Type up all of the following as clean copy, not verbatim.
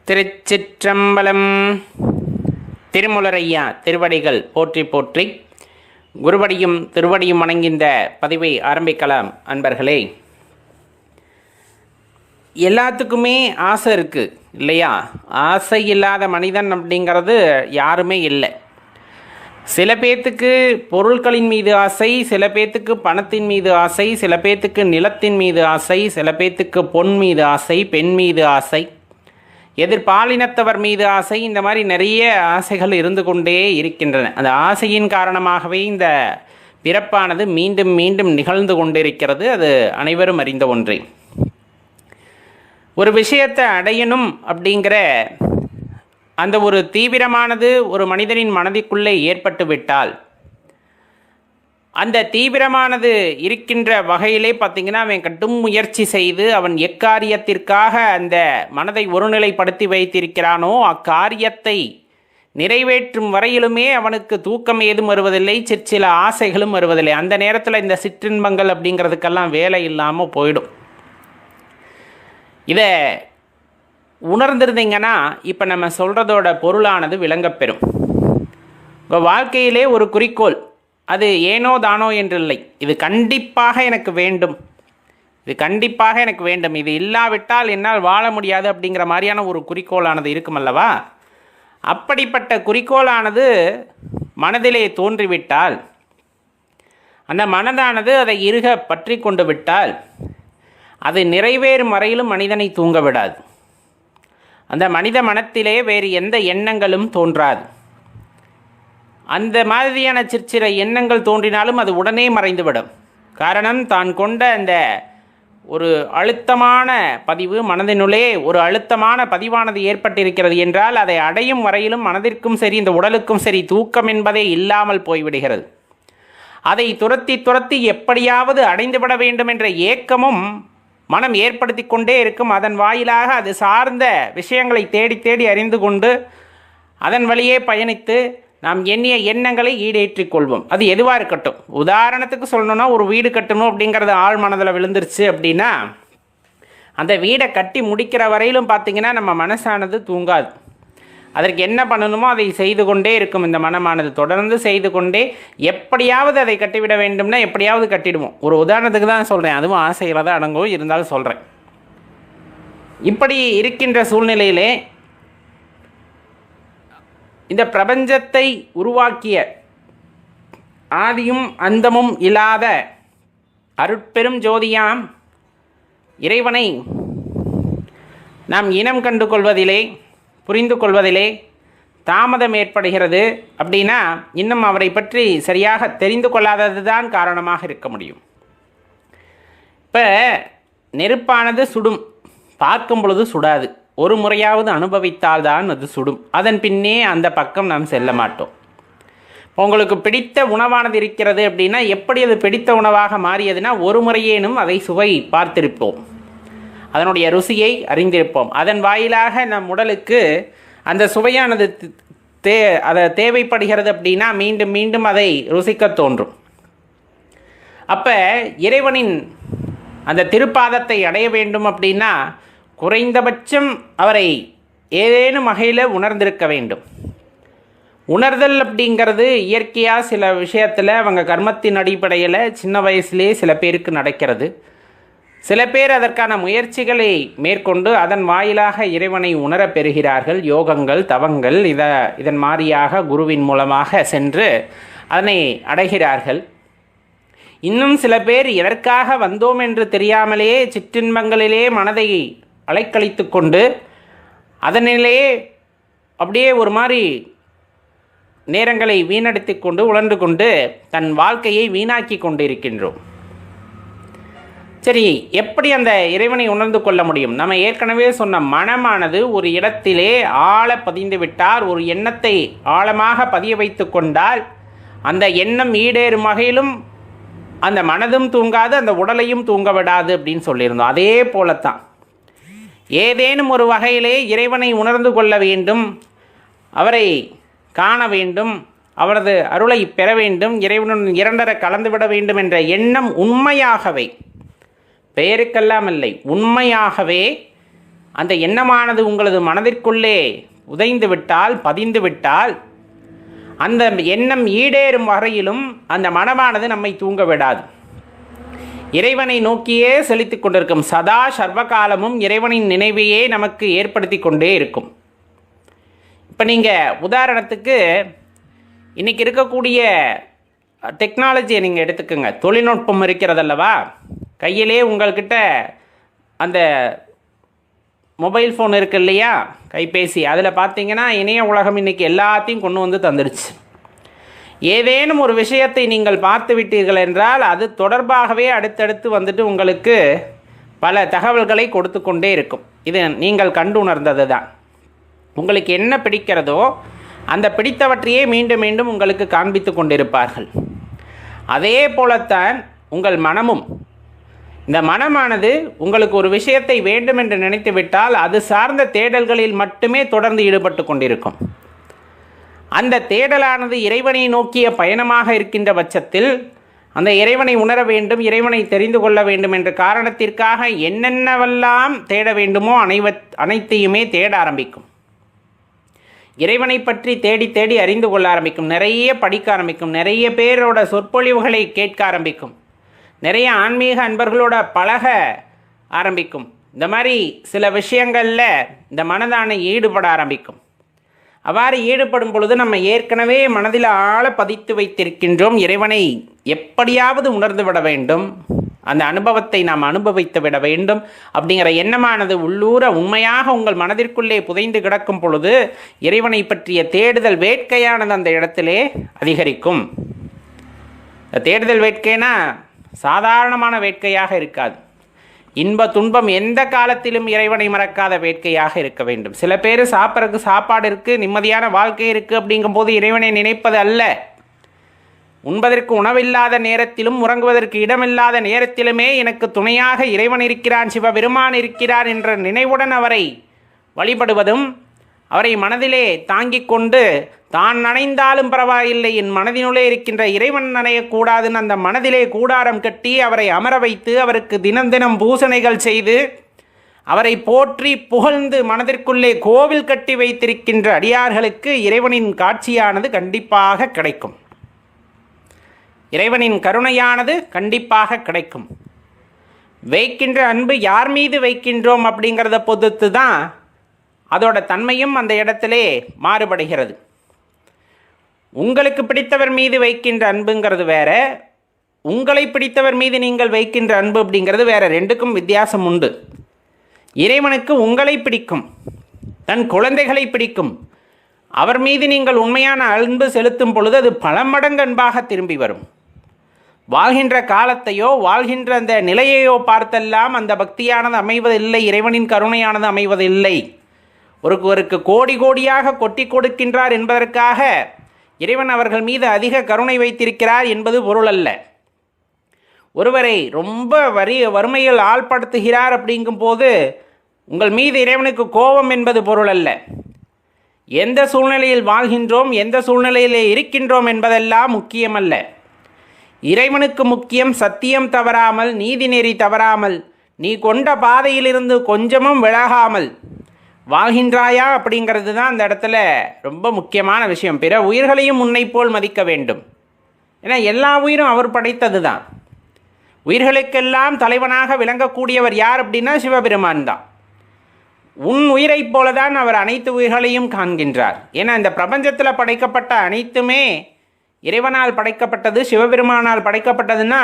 திருச்சிற்றம்பலம். திருமுலரையா திருவடிகள் போற்றி போற்றி. குருவடியும் திருவடியும் வணங்கின்ற பதிவை ஆரம்பிக்கலாம். அன்பர்களே, எல்லாத்துக்குமே ஆசை இருக்குது இல்லையா? ஆசை இல்லாத மனிதன் அப்படிங்கிறது யாருமே இல்லை. சில பேர்த்துக்கு பொருட்களின் மீது ஆசை, சில பேர்த்துக்கு பணத்தின் மீது ஆசை, சில பேர்த்துக்கு நிலத்தின் மீது ஆசை, சில பேர்த்துக்கு பொன் மீது ஆசை, பெண் மீது ஆசை, எதிர்பாலினத்தவர் மீது ஆசை. இந்த மாதிரி நிறைய ஆசைகள் இருந்து கொண்டே இருக்கின்றன. அந்த ஆசையின் காரணமாகவே இந்த பிறப்பானது மீண்டும் மீண்டும் நிகழ்ந்து கொண்டிருக்கிறது. அது அனைவரும் அறிந்த ஒன்றே. ஒரு விஷயத்தை அடையணும் அப்படிங்கிற அந்த ஒரு தீவிரமானது ஒரு மனிதனின் மனதிற்குள்ளே ஏற்பட்டு விட்டால், அந்த தீவிரமானது இருக்கின்ற வகையிலே பார்த்திங்கன்னா அவன் கடும் முயற்சி செய்து அவன் எக்காரியத்திற்காக அந்த மனதை ஒருநிலைப்படுத்தி வைத்திருக்கிறானோ அக்காரியத்தை நிறைவேற்றும் வரையிலுமே அவனுக்கு தூக்கம் ஏதும் வருவதில்லை, சிற்சில ஆசைகளும் வருவதில்லை. அந்த நேரத்தில் இந்த சிற்றின்பங்கள் அப்படிங்கிறதுக்கெல்லாம் வேலை இல்லாமல் போயிடும். இதை உணர்ந்திருந்தீங்கன்னா இப்போ நம்ம சொல்கிறதோட பொருளானது விளங்கப்பெறும். இப்போ வாழ்க்கையிலே ஒரு குறிக்கோள், அது ஏனோ தானோ என்றில்லை, இது கண்டிப்பாக எனக்கு வேண்டும், இது கண்டிப்பாக எனக்கு வேண்டும், இது இல்லாவிட்டால் என்னால் வாழ முடியாது அப்படிங்கிற மாதிரியான ஒரு குறிக்கோளானது இருக்குமல்லவா? அப்படிப்பட்ட குறிக்கோளானது மனதிலே தோன்றிவிட்டால், அந்த மனதானது அதை இறுக பற்றி கொண்டு விட்டால், அது நிறைவேறும் வரையிலும் மனிதனை தூங்க விடாது. அந்த மனித மனத்திலே வேறு எந்த எண்ணங்களும் தோன்றாது. அந்த மாதிரியான சிற்சில எண்ணங்கள் தோன்றினாலும் அது உடனே மறைந்துவிடும். காரணம், தான் கொண்ட அந்த ஒரு அழுத்தமான பதிவு, மனதினுள்ளே ஒரு அழுத்தமான பதிவானது ஏற்பட்டிருக்கிறது என்றால் அதை அடையும் வரையிலும் மனதிற்கும் சரி இந்த உடலுக்கும் சரி தூக்கம் என்பதே இல்லாமல் போய்விடுகிறது. அதை துரத்தி துரத்தி எப்படியாவது அடைந்துவிட வேண்டும் என்ற ஏக்கமும் மனம் ஏற்படுத்தி கொண்டே இருக்கும். அதன் வாயிலாக அது சார்ந்த விஷயங்களை தேடி தேடி அறிந்து கொண்டு அதன் வழியே பயணித்து நாம் எண்ணிய எண்ணங்களை ஈடேற்றிக் கொள்வோம். அது எதுவாக இருக்கட்டும். உதாரணத்துக்கு சொல்லணும்னா, ஒரு வீடு கட்டணும் அப்படிங்கிறது ஆழ் மனதில் விழுந்துருச்சு அப்படின்னா அந்த வீடை கட்டி முடிக்கிற வரையிலும் பார்த்திங்கன்னா நம்ம மனசானது தூங்காது. அதற்கு என்ன பண்ணணுமோ அதை செய்து கொண்டே இருக்கும். இந்த மனமானது தொடர்ந்து செய்து கொண்டே எப்படியாவது அதை கட்டிவிட வேண்டும்னா எப்படியாவது கட்டிடுவோம். ஒரு உதாரணத்துக்கு தான் சொல்கிறேன், அதுவும் ஆசையில் தான் அடங்கும், இருந்தாலும் சொல்கிறேன். இப்படி இருக்கின்ற சூழ்நிலையிலே இந்த பிரபஞ்சத்தை உருவாக்கிய ஆதியும் அந்தமும் இல்லாத அருட்பெரும் ஜோதியாம் இறைவனை நாம் இனம் கண்டு கொள்வதிலே, புரிந்து கொள்வதிலே தாமதம் ஏற்படுகிறது. அப்படின்னா இன்னும் அவரை பற்றி சரியாக தெரிந்து கொள்ளாதது தான் காரணமாக இருக்க முடியும். இப்போ நெருப்பானது சுடும், பார்க்கும் பொழுது சுடாது. ஒரு முறையாவது அனுபவித்தால்தான் அது சுடும். அதன் பின்னே அந்த பக்கம் நாம் செல்ல மாட்டோம். உங்களுக்கு பிடித்த உணவானது இருக்கிறது அப்படின்னா எப்படி அது பிடித்த உணவாக மாறியதுன்னா ஒரு முறையேனும் அதை சுவை பார்த்திருப்போம், அதனுடைய ருசியை அறிந்திருப்போம். அதன் வாயிலாக நம் உடலுக்கு அந்த சுவையானது அதை தேவைப்படுகிறது அப்படின்னா மீண்டும் மீண்டும் அதை ருசிக்க தோன்றும். அப்போ இறைவனின் அந்த திருப்பாதத்தை அடைய வேண்டும் அப்படின்னா குறைந்தபட்சம் அவரை ஏதேனும் வகையில் உணர்ந்திருக்க வேண்டும். உணர்தல் அப்படிங்கிறது இயற்கையாக சில விஷயத்தில் அவங்க கர்மத்தின் அடிப்படையில் சின்ன வயசுலேயே சில பேருக்கு நடக்கிறது. சில பேர் அதற்கான முயற்சிகளை மேற்கொண்டு அதன் வாயிலாக இறைவனை உணர பெறுகிறார்கள். யோகங்கள், தவங்கள் இதன் மாதிரியாக குருவின் மூலமாக சென்று அதனை அடைகிறார்கள். இன்னும் சில பேர் எதற்காக வந்தோம் என்று தெரியாமலேயே சிற்றின்பங்களிலே மனதை அலைக்கழித்து கொண்டு அதனிலே அப்படியே ஒரு மாதிரி நேரங்களை வீணடித்து கொண்டு உழன்று கொண்டு தன் வாழ்க்கையை வீணாக்கி கொண்டு இருக்கின்றோம். சரி, எப்படி அந்த இறைவனை உணர்ந்து கொள்ள முடியும்? நம்ம ஏற்கனவே சொன்ன மனமானது ஒரு இடத்திலே ஆழ பதிந்து விட்டால், ஒரு எண்ணத்தை ஆழமாக பதிய வைத்து கொண்டால் அந்த எண்ணம் ஈடேறும் வகையிலும் அந்த மனதும் தூங்காது, அந்த உடலையும் தூங்க விடாது அப்படின்னு சொல்லியிருந்தோம். அதே போலத்தான் ஏதேனும் ஒரு வகையிலே இறைவனை உணர்ந்து கொள்ள வேண்டும், அவரை காண வேண்டும், அவரது அருளை பெற வேண்டும், இறைவனுடன் இரண்டர கலந்துவிட வேண்டும் என்ற எண்ணம் உண்மையாகவே, பெயருக்கெல்லாம் இல்லை, உண்மையாகவே அந்த எண்ணமானது உங்களது மனதிற்குள்ளே உதைந்து விட்டால், பதிந்து விட்டால், அந்த எண்ணம் ஈடேறும் வரையிலும் அந்த மனமானது நம்மை தூங்க விடாது. இறைவனை நோக்கியே செலுத்தி கொண்டிருக்கும். சதா சர்வகாலமும் இறைவனின் நினைவையே நமக்கு ஏற்படுத்தி கொண்டே இருக்கும். இப்போ நீங்கள் உதாரணத்துக்கு இன்றைக்கி இருக்கக்கூடிய டெக்னாலஜியை நீங்கள் எடுத்துக்கோங்க. தொழில்நுட்பம் இருக்கிறதல்லவா, கையிலே உங்கள்கிட்ட அந்த மொபைல் ஃபோன் இருக்குது இல்லையா, கைபேசி, அதில் பார்த்தீங்கன்னா இணைய உலகம் இன்றைக்கி எல்லாத்தையும் கொண்டு வந்து தந்துடுச்சு. ஏதேனும் ஒரு விஷயத்தை நீங்கள் பார்த்து விட்டீர்கள் என்றால் அது தொடர்பாகவே அடுத்தடுத்து வந்துட்டு உங்களுக்கு பல தகவல்களை கொடுத்து கொண்டே இருக்கும். இது நீங்கள் கண்டு உணர்ந்தது தான். உங்களுக்கு என்ன பிடிக்கிறதோ அந்த பிடித்தவற்றையே மீண்டும் மீண்டும் உங்களுக்கு காண்பித்து கொண்டிருப்பார்கள். அதே போலத்தான் உங்கள் மனமும். இந்த மனமானது உங்களுக்கு ஒரு விஷயத்தை வேண்டும் என்று நினைத்து விட்டால் அது சார்ந்த தேடல்களில் மட்டுமே தொடர்ந்து ஈடுபட்டு கொண்டிருக்கும். அந்த தேடலானது இறைவனை நோக்கிய பயணமாக இருக்கின்ற பட்சத்தில் அந்த இறைவனை உணர வேண்டும், இறைவனை தெரிந்து கொள்ள வேண்டும் என்ற காரணத்திற்காக என்னென்னவெல்லாம் தேட வேண்டுமோ அனைத்தையுமே தேட ஆரம்பிக்கும். இறைவனை பற்றி தேடி தேடி அறிந்து கொள்ள ஆரம்பிக்கும். நிறைய படிக்க ஆரம்பிக்கும். நிறைய பேரோட சொற்பொழிவுகளை கேட்க ஆரம்பிக்கும். நிறைய ஆன்மீக அன்பர்களோட பழக ஆரம்பிக்கும். இந்த மாதிரி சில விஷயங்களில் இந்த மனதான ஈடுபட ஆரம்பிக்கும். அவ்வாறு ஈடுபடும் பொழுது நம்ம ஏற்கனவே மனதில் ஆழ பதித்து வைத்திருக்கின்றோம். இறைவனை எப்படியாவது உணர்ந்து விட வேண்டும், அந்த அனுபவத்தை நாம் அனுபவித்து விட வேண்டும் அப்படிங்கிற எண்ணமானது உள்ளூர உண்மையாக உங்கள் மனதிற்குள்ளே புதைந்து கிடக்கும் பொழுது இறைவனை பற்றிய தேடுதல் வேட்கையானது அந்த இடத்திலே அதிகரிக்கும். தேடுதல் வேட்கைனா சாதாரணமான வேட்கையாக இருக்காது. இன்ப துன்பம் எந்த காலத்திலும் இறைவனை மறக்காத வேட்கையாக இருக்க வேண்டும். சில பேர் சாப்பிட்றதுக்கு சாப்பாடு இருக்குது, நிம்மதியான வாழ்க்கை இருக்குது அப்படிங்கும்போது இறைவனை நினைப்பது அல்ல. உண்பதற்கு உணவில்லாத நேரத்திலும் உறங்குவதற்கு இடமில்லாத நேரத்திலுமே எனக்கு துணையாக இறைவன் இருக்கிறான், சிவபெருமான் இருக்கிறார் என்ற நினைவுடன் அவரை வழிபடுவதும், அவரை மனதிலே தாங்கிக் கொண்டு தான் நனைந்தாலும் பரவாயில்லை, என் மனதினுள்ளே இருக்கின்ற இறைவன் நனையக்கூடாதுன்னு அந்த மனதிலே கூடாரம் கட்டி அவரை அமர வைத்து அவருக்கு தினம் தினம் பூசணைகள் செய்து அவரை போற்றி புகழ்ந்து மனதிற்குள்ளே கோவில் கட்டி வைத்திருக்கின்ற அடியார்களுக்கு இறைவனின் காட்சியானது கண்டிப்பாக கிடைக்கும். இறைவனின் கருணையானது கண்டிப்பாக கிடைக்கும். வைக்கின்ற அன்பு யார் மீது வைக்கின்றோம் அப்படிங்கிறத பொறுத்து தான் அதோட தன்மையும் அந்த இடத்திலே மாறுபடுகிறது. உங்களுக்கு பிடித்தவர் மீது வைக்கின்ற அன்புங்கிறது வேற, உங்களை பிடித்தவர் மீது நீங்கள் வைக்கின்ற அன்பு அப்படிங்கிறது வேற. ரெண்டுக்கும் வித்தியாசம் உண்டு. இறைவனுக்கு உங்களை பிடிக்கும், தன் குழந்தைகளை பிடிக்கும். அவர் மீது நீங்கள் உண்மையான அன்பு செலுத்தும் பொழுது அது பல மடங்கு அன்பாக திரும்பி வரும். வாழ்கின்ற காலத்தையோ வாழ்கின்ற அந்த நிலையையோ பார்த்தெல்லாம் அந்த பக்தியானது அமைவதில்லை, இறைவனின் கருணையானது அமைவதில்லை. ஒருவருக்கு கோடி கோடியாக கொட்டி கொடுக்கின்றார் என்பதற்காக இறைவன் அவர்கள் மீது அதிக கருணை வைத்திருக்கிறார் என்பது பொருள் அல்ல. ஒருவரை ரொம்ப வறுமையில் ஆள்படுத்துகிறார் அப்படிங்கும் போது உங்கள் மீது இறைவனுக்கு கோபம் என்பது பொருள் அல்ல. எந்த சூழ்நிலையில் வாழ்கின்றோம், எந்த சூழ்நிலையில் இருக்கின்றோம் என்பதெல்லாம் முக்கியமல்ல. இறைவனுக்கு முக்கியம் சத்தியம் தவறாமல், நீதிநெறி தவறாமல், நீ கொண்ட பாதையிலிருந்து கொஞ்சமும் விலகாமல் வாழ்கின்றாயா அப்படிங்கிறது தான் அந்த இடத்துல ரொம்ப முக்கியமான விஷயம். பிற உயிர்களையும் உன்னை போல் மதிக்க வேண்டும். ஏன்னா எல்லா உயிரும் அவர் படைத்தது தான். உயிர்களுக்கெல்லாம் தலைவனாக விளங்கக்கூடியவர் யார் அப்படின்னா சிவபெருமான் தான். உன் உயிரைப் போல தான் அவர் அனைத்து உயிர்களையும் காண்கின்றார். ஏன்னா இந்த பிரபஞ்சத்தில் படைக்கப்பட்ட அனைத்துமே இறைவனால் படைக்கப்பட்டது, சிவபெருமானால் படைக்கப்பட்டதுன்னா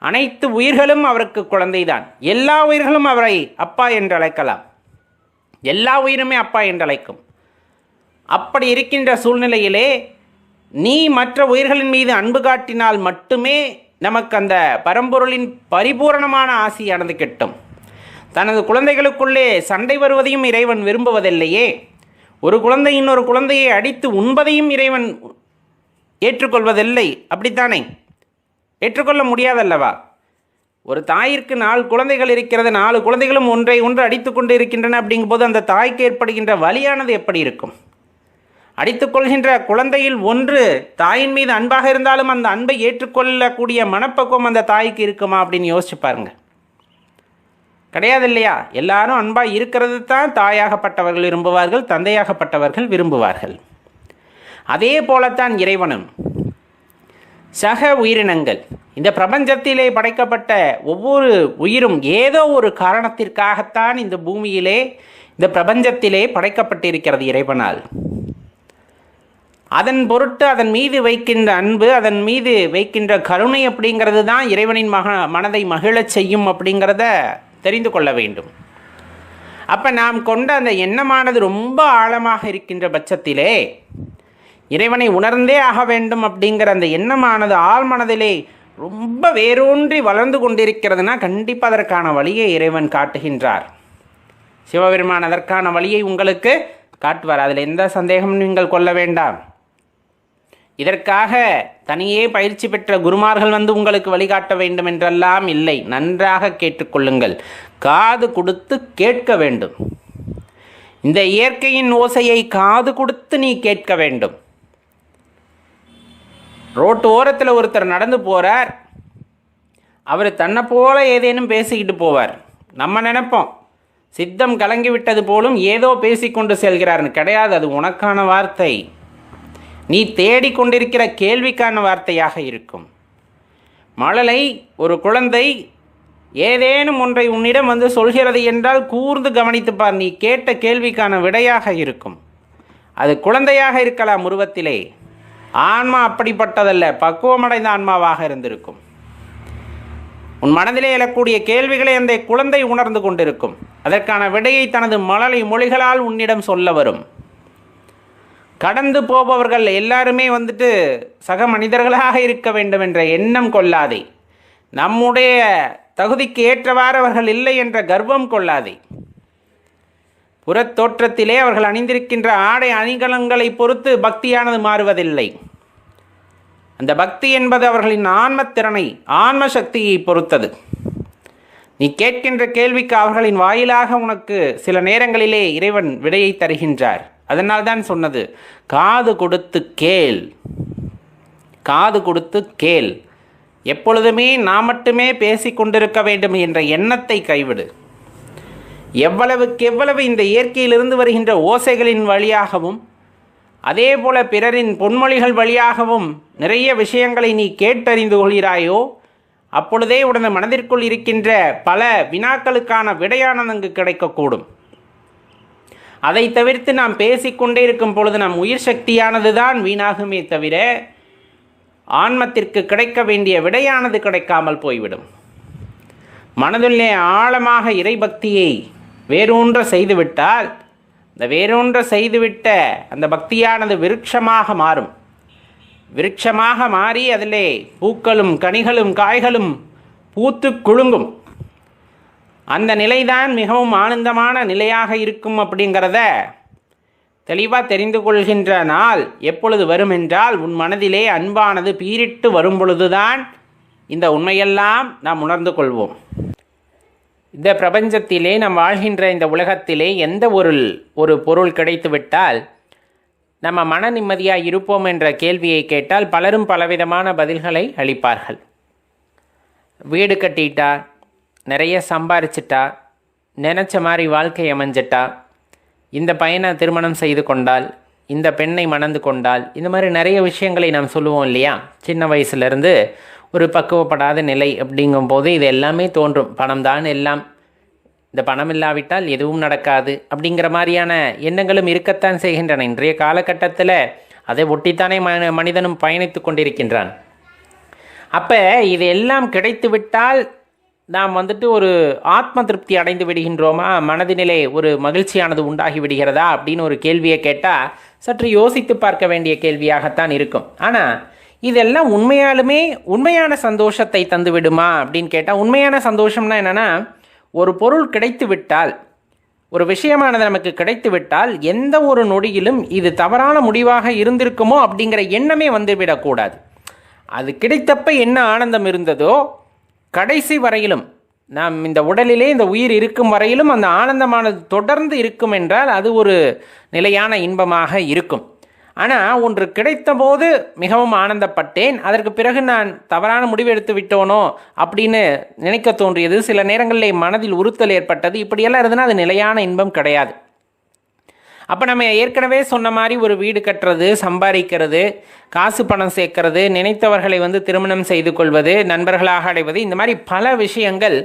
அனைத்து உயிர்களும் அவருக்கு குழந்தை தான். எல்லா உயிர்களும் அவரை அப்பா என்று அழைக்கலாம். எல்லா உயிருமே அப்பா என்று அழைக்கும். அப்படி இருக்கின்ற சூழ்நிலையிலே நீ மற்ற உயிர்களின் மீது அன்பு காட்டினால் மட்டுமே நமக்கு அந்த பரம்பொருளின் பரிபூரணமான ஆசியானது கிட்டும். தனது குழந்தைகளுக்குள்ளே சண்டை வருவதையும் இறைவன் விரும்புவதில்லையே. ஒரு குழந்தை இன்னொரு குழந்தையை அடித்து உண்பதையும் இறைவன் ஏற்றுக்கொள்வதில்லை. அப்படித்தானே? ஏற்றுக்கொள்ள முடியாதல்லவா? ஒரு தாயிற்கு 4 குழந்தைகள் இருக்கிறது, 4 குழந்தைகளும் ஒன்றை ஒன்று அடித்து கொண்டு இருக்கின்றன அப்படிங்கும்போது அந்த தாய்க்கு ஏற்படுகின்ற வலியானது எப்படி இருக்கும்? அடித்துக்கொள்கின்ற குழந்தையில் ஒன்று தாயின் மீது அன்பாக இருந்தாலும் அந்த அன்பை ஏற்றுக்கொள்ளக்கூடிய மனப்பக்குவம் அந்த தாய்க்கு இருக்குமா அப்படின்னு யோசிச்சு பாருங்க. கிடையாது இல்லையா? எல்லாரும் அன்பாக இருக்கிறது தான் தாயாகப்பட்டவர்கள் விரும்புவார்கள், தந்தையாகப்பட்டவர்கள் விரும்புவார்கள். அதே போலத்தான் இறைவனும். சக உயிரினங்கள், இந்த பிரபஞ்சத்திலே படைக்கப்பட்ட ஒவ்வொரு உயிரும் ஏதோ ஒரு காரணத்திற்காகத்தான் இந்த பூமியிலே, இந்த பிரபஞ்சத்திலே படைக்கப்பட்டிருக்கிறது இறைவனால். அதன் பொருட்டு அதன் மீது வைக்கின்ற அன்பு, அதன் மீது வைக்கின்ற கருணை அப்படிங்கிறது தான் இறைவனின் மனதை மகிழச் செய்யும் அப்படிங்கிறத தெரிந்து கொள்ள வேண்டும். அப்போ நாம் கொண்ட அந்த எண்ணமானது ரொம்ப ஆழமாக இருக்கின்ற பட்சத்திலே இறைவனை உணர்ந்தே ஆக வேண்டும் அப்படிங்கிற அந்த எண்ணமானது ஆழ்மனதிலே ரொம்ப வேரூன்றி வளர்ந்து கொண்டிருக்கிறதுனா கண்டிப்பாக அதற்கான வழியை இறைவன் காட்டுகின்றார். சிவபெருமான் அதற்கான வழியை உங்களுக்கு காட்டுவார். அதில் எந்த சந்தேகமும் நீங்கள் கொள்ள வேண்டாம். இதற்காக தனியே பயிற்சி பெற்ற குருமார்கள் வந்து உங்களுக்கு வழிகாட்ட வேண்டும் என்றெல்லாம் இல்லை. நன்றாக கேட்டுக்கொள்ளுங்கள். காது கொடுத்து கேட்க வேண்டும். இந்த இயற்கையின் ஓசையை காது கொடுத்து நீ கேட்க வேண்டும். ரோட்டு ஓரத்தில் ஒருத்தர் நடந்து போகிறார். அவர் தன்னை போல ஏதேனும் பேசிக்கிட்டு போவார். நம்ம நினைப்போம் சித்தம் கலங்கிவிட்டது போலும் ஏதோ பேசிக்கொண்டு செல்கிறார்னு. கிடையாது, அது உனக்கான வார்த்தை. நீ தேடிக்கொண்டிருக்கிற கேள்விக்கான வார்த்தையாக இருக்கும். மழலை, ஒரு குழந்தை ஏதேனும் ஒன்றை உன்னிடம் வந்து சொல்கிறது என்றால் கூர்ந்து கவனித்துப்பார். நீ கேட்ட கேள்விக்கான விடையாக இருக்கும். அது குழந்தையாக இருக்கலாம் உருவத்திலே. ஆன்மா அப்படிப்பட்டதல்ல, பக்குவமடைந்த ஆன்மாவாக இருந்திருக்கும். உன் மனதிலே எழக்கூடிய கேள்விகளை அந்த குழந்தை உணர்ந்து கொண்டிருக்கும். அதற்கான விடையை தனது மழலை மொழிகளால் உன்னிடம் சொல்ல வரும். கடந்து போபவர்கள் எல்லாருமே வந்துட்டு சக மனிதர்களாக இருக்க வேண்டும் என்ற எண்ணம் கொள்ளாதே. நம்முடைய தகுதிக்கு ஏற்றவாறு அவர்கள் இல்லை என்ற கர்வம் கொள்ளாதே. புறத்தோற்றத்திலே அவர்கள் அணிந்திருக்கின்ற ஆடை அணிகலன்களை பொறுத்து பக்தியானது மாறுவதில்லை. அந்த பக்தி என்பது அவர்களின் ஆன்மத்திறனை, ஆன்ம சக்தியை பொறுத்தது. நீ கேட்கின்ற கேள்விக்கு அவர்களின் வாயிலாக உனக்கு சில நேரங்களிலே இறைவன் விடையை தருகின்றார். அதனால்தான் சொன்னது, காது கொடுத்து கேள், காது கொடுத்து கேள். எப்பொழுதுமே நாம் மட்டுமே பேசிக்கொண்டிருக்க வேண்டும் என்ற எண்ணத்தை கைவிடு. எவ்வளவுக்கு எவ்வளவு இந்த இயற்கையிலிருந்து வருகின்ற ஓசைகளின் வழியாகவும் அதே போல பிறரின் பொன்மொழிகள் வழியாகவும் நிறைய விஷயங்களை நீ கேட்டறிந்து கொள்கிறாயோ, அப்பொழுதே உடனே மனதிற்குள் இருக்கின்ற பல வினாக்களுக்கான விடையானது அங்கு கிடைக்கக்கூடும். அதை தவிர்த்து நாம் பேசிக்கொண்டே இருக்கும் பொழுது நம் உயிர் சக்தியானது தான் வீணாகுமே தவிர ஆன்மத்திற்கு கிடைக்க வேண்டிய விடையானது கிடைக்காமல் போய்விடும். மனதிலே ஆழமாக இறைபக்தியை வேரூன்ற செய்துவிட்டால், இந்த வேரூன்ற செய்துவிட்ட அந்த பக்தியானது விருட்சமாக மாறும். விருட்சமாக மாறி அதிலே பூக்களும் கனிகளும் காய்களும் பூத்து குலுங்கும். அந்த நிலைதான் மிகவும் ஆனந்தமான நிலையாக இருக்கும். அப்படிங்கிறத தெளிவாக தெரிந்து கொள்கின்ற நாள் எப்பொழுது வரும் என்றால், உன் மனதிலே அன்பானது பீரிட்டு வரும் பொழுதுதான் இந்த உண்மையெல்லாம் நாம் உணர்ந்து கொள்வோம். இந்த பிரபஞ்சத்திலே நாம் வாழ்கின்ற இந்த உலகத்திலே எந்த ஒரு பொருள் கிடைத்துவிட்டால் நம்ம மன நிம்மதியாக இருப்போம் என்ற கேள்வியை கேட்டால் பலரும் பலவிதமான பதில்களை அளிப்பார்கள். வீடு கட்டிட்டா, நிறைய சம்பாரிச்சிட்டா, நினச்ச மாதிரி வாழ்க்கை அமைஞ்சிட்டா, இந்த பையனை திருமணம் செய்து கொண்டால், இந்த பெண்ணை மணந்து கொண்டால், இந்த மாதிரி நிறைய விஷயங்களை நாம் சொல்லுவோம் இல்லையா? சின்ன வயசுலேருந்து ஒரு பக்குவப்படாத நிலை அப்படிங்கும்போது இது எல்லாமே தோன்றும். பணம் தான் எல்லாம், இந்த பணம் இல்லாவிட்டால் எதுவும் நடக்காது அப்படிங்கிற மாதிரியான எண்ணங்களும் இருக்கத்தான் செய்கின்றன. இன்றைய காலகட்டத்தில் அதை ஒட்டித்தானே மனிதனும் பயணித்து கொண்டிருக்கின்றான். அப்போ இது எல்லாம் கிடைத்துவிட்டால் நாம் வந்துட்டு ஒரு ஆத்ம திருப்தி அடைந்து விடுகின்றோமா, மனதினிலே ஒரு மகிழ்ச்சியானது உண்டாகி விடுகிறதா அப்படின்னு ஒரு கேள்வியை கேட்டால் சற்று யோசித்து பார்க்க வேண்டிய கேள்வியாகத்தான் இருக்கும். ஆனால் இதெல்லாம் உண்மையாலுமே உண்மையான சந்தோஷத்தை தந்து விடுமா அப்படின்னு கேட்டால், உண்மையான சந்தோஷம்னா என்னென்னா, ஒரு பொருள் கிடைத்து விட்டால், ஒரு விஷயமானது நமக்கு கிடைத்து விட்டால் எந்த ஒரு நொடியிலும் இது தவறான முடிவாக இருந்திருக்குமோ அப்படிங்கிற எண்ணமே வந்துவிடக்கூடாது. அது கிடைத்தப்ப என்ன ஆனந்தம் இருந்ததோ கடைசி வரையிலும், நாம் இந்த உடலிலே இந்த உயிர் இருக்கும் வரையிலும் அந்த ஆனந்தமானது தொடர்ந்து இருக்கும் என்றால் அது ஒரு நிலையான இன்பமாக இருக்கும். ஆனால் ஒன்று கிடைத்த போது மிகவும் ஆனந்தப்பட்டேன், அதற்கு பிறகு நான் தவறான முடிவு எடுத்து விட்டோனோ அப்படின்னு நினைக்க தோன்றியது, சில நேரங்களில் மனதில் உறுத்தல் ஏற்பட்டது. இப்படியெல்லாம் இருந்ததுன்னா அது நிலையான இன்பம் கிடையாது. அப்போ நம்ம ஏற்கனவே சொன்ன மாதிரி ஒரு வீடு கட்டுறது, சம்பாதிக்கிறது, காசு பணம் சேர்க்கறது, நினைத்தவர்களை திருமணம் செய்து கொள்வது, நண்பர்களாக அடைவது, இந்த மாதிரி பல விஷயங்கள்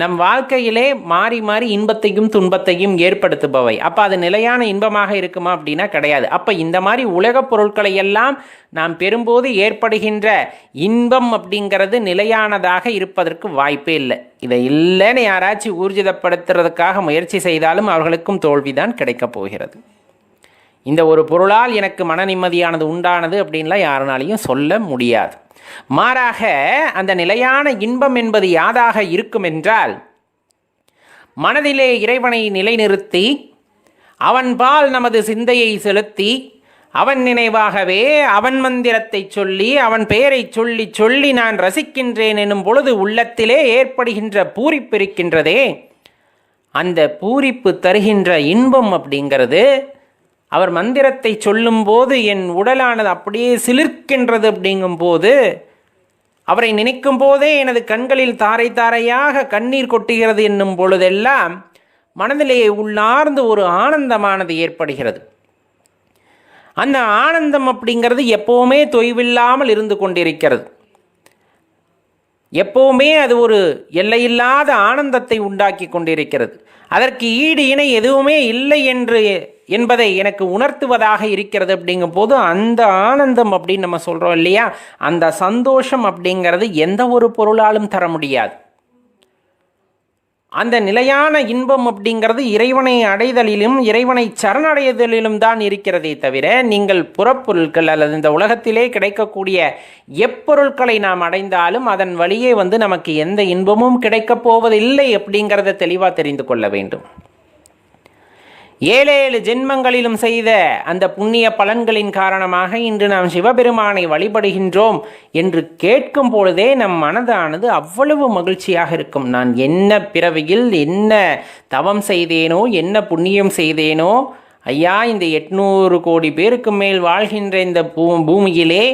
நம் வாழ்க்கையிலே மாறி மாறி இன்பத்தையும் துன்பத்தையும் ஏற்படுத்துபவை. அப்போ அது நிலையான இன்பமாக இருக்குமா அப்படின்னா கிடையாது. அப்போ இந்த மாதிரி உலகப் பொருட்களை எல்லாம் நாம் பெறும்போது ஏற்படுகின்ற இன்பம் அப்படிங்கிறது நிலையானதாக இருப்பதற்கு வாய்ப்பே இல்லை. இதை இல்லைன்னு யாராச்சும் ஊர்ஜிதப்படுத்துறதுக்காக முயற்சி செய்தாலும் அவர்களுக்கும் தோல்விதான் கிடைக்கப் போகிறது. இந்த ஒரு பொருளால் எனக்கு மன நிம்மதியானது உண்டானது அப்படின்லாம் யாருனாலையும் சொல்ல முடியாது. மாறாக அந்த நிலையான இன்பம் என்பது யாதாக இருக்கும் என்றால், மனதிலே இறைவனை நிலைநிறுத்தி அவன் பால் நமது சிந்தையை செலுத்தி அவன் நினைவாகவே அவன் மந்திரத்தை சொல்லி அவன் பெயரை சொல்லி சொல்லி நான் ரசிக்கின்றேன் எனும் பொழுது உள்ளத்திலே ஏற்படுகின்ற பூரிப்பு இருக்கின்றதே, அந்த பூரிப்பு தருகின்ற இன்பம் அப்படிங்கிறது அவர் மந்திரத்தை சொல்லும்போது என் உடலானது அப்படியே சிலிர்க்கின்றது. அப்படிங்கும்போது அவரை நினைக்கும் போதே எனது கண்களில் தாரை தாரையாக கண்ணீர் கொட்டுகிறது என்னும் பொழுதெல்லாம் மனதிலே உள்ளார்ந்து ஒரு ஆனந்தமானது ஏற்படுகிறது. அந்த ஆனந்தம் அப்படிங்கிறது எப்போவுமே தொய்வில்லாமல் இருந்து கொண்டிருக்கிறது. எப்போவுமே அது ஒரு எல்லையில்லாத ஆனந்தத்தை உண்டாக்கி கொண்டிருக்கிறது. அதற்கு ஈடு இணை எதுவுமே இல்லை என்பதை எனக்கு உணர்த்துவதாக இருக்கிறது. அப்படிங்கும் போது அந்த ஆனந்தம் அப்படின்னு நம்ம சொல்கிறோம் இல்லையா, அந்த சந்தோஷம் அப்படிங்கிறது எந்த ஒரு பொருளாலும் தர முடியாது. அந்த நிலையான இன்பம் அப்படிங்கிறது இறைவனை அடைதலிலும் இறைவனை சரணடைதலிலும் தான் இருக்கிறதே தவிர, நீங்கள் புறப்பொருட்கள் அல்லது இந்த உலகத்திலே கிடைக்கக்கூடிய எப்பொருட்களை நாம் அடைந்தாலும் அதன் வழியே நமக்கு எந்த இன்பமும் கிடைக்கப் போவதில்லை அப்படிங்கிறத தெளிவாக தெரிந்து கொள்ள வேண்டும். 7 ஜென்மங்களிலும் செய்த அந்த புண்ணிய பலன்களின் காரணமாக இன்று நாம் சிவபெருமானை வழிபடுகின்றோம் என்று கேட்கும் பொழுதே நம் மனதானது அவ்வளவு மகிழ்ச்சியாக இருக்கும். நான் என்ன பிறவியில் என்ன தவம் செய்தேனோ, என்ன புண்ணியம் செய்தேனோ, ஐயா இந்த 800 கோடி பேருக்கு மேல் வாழ்கின்ற இந்த பூமியிலே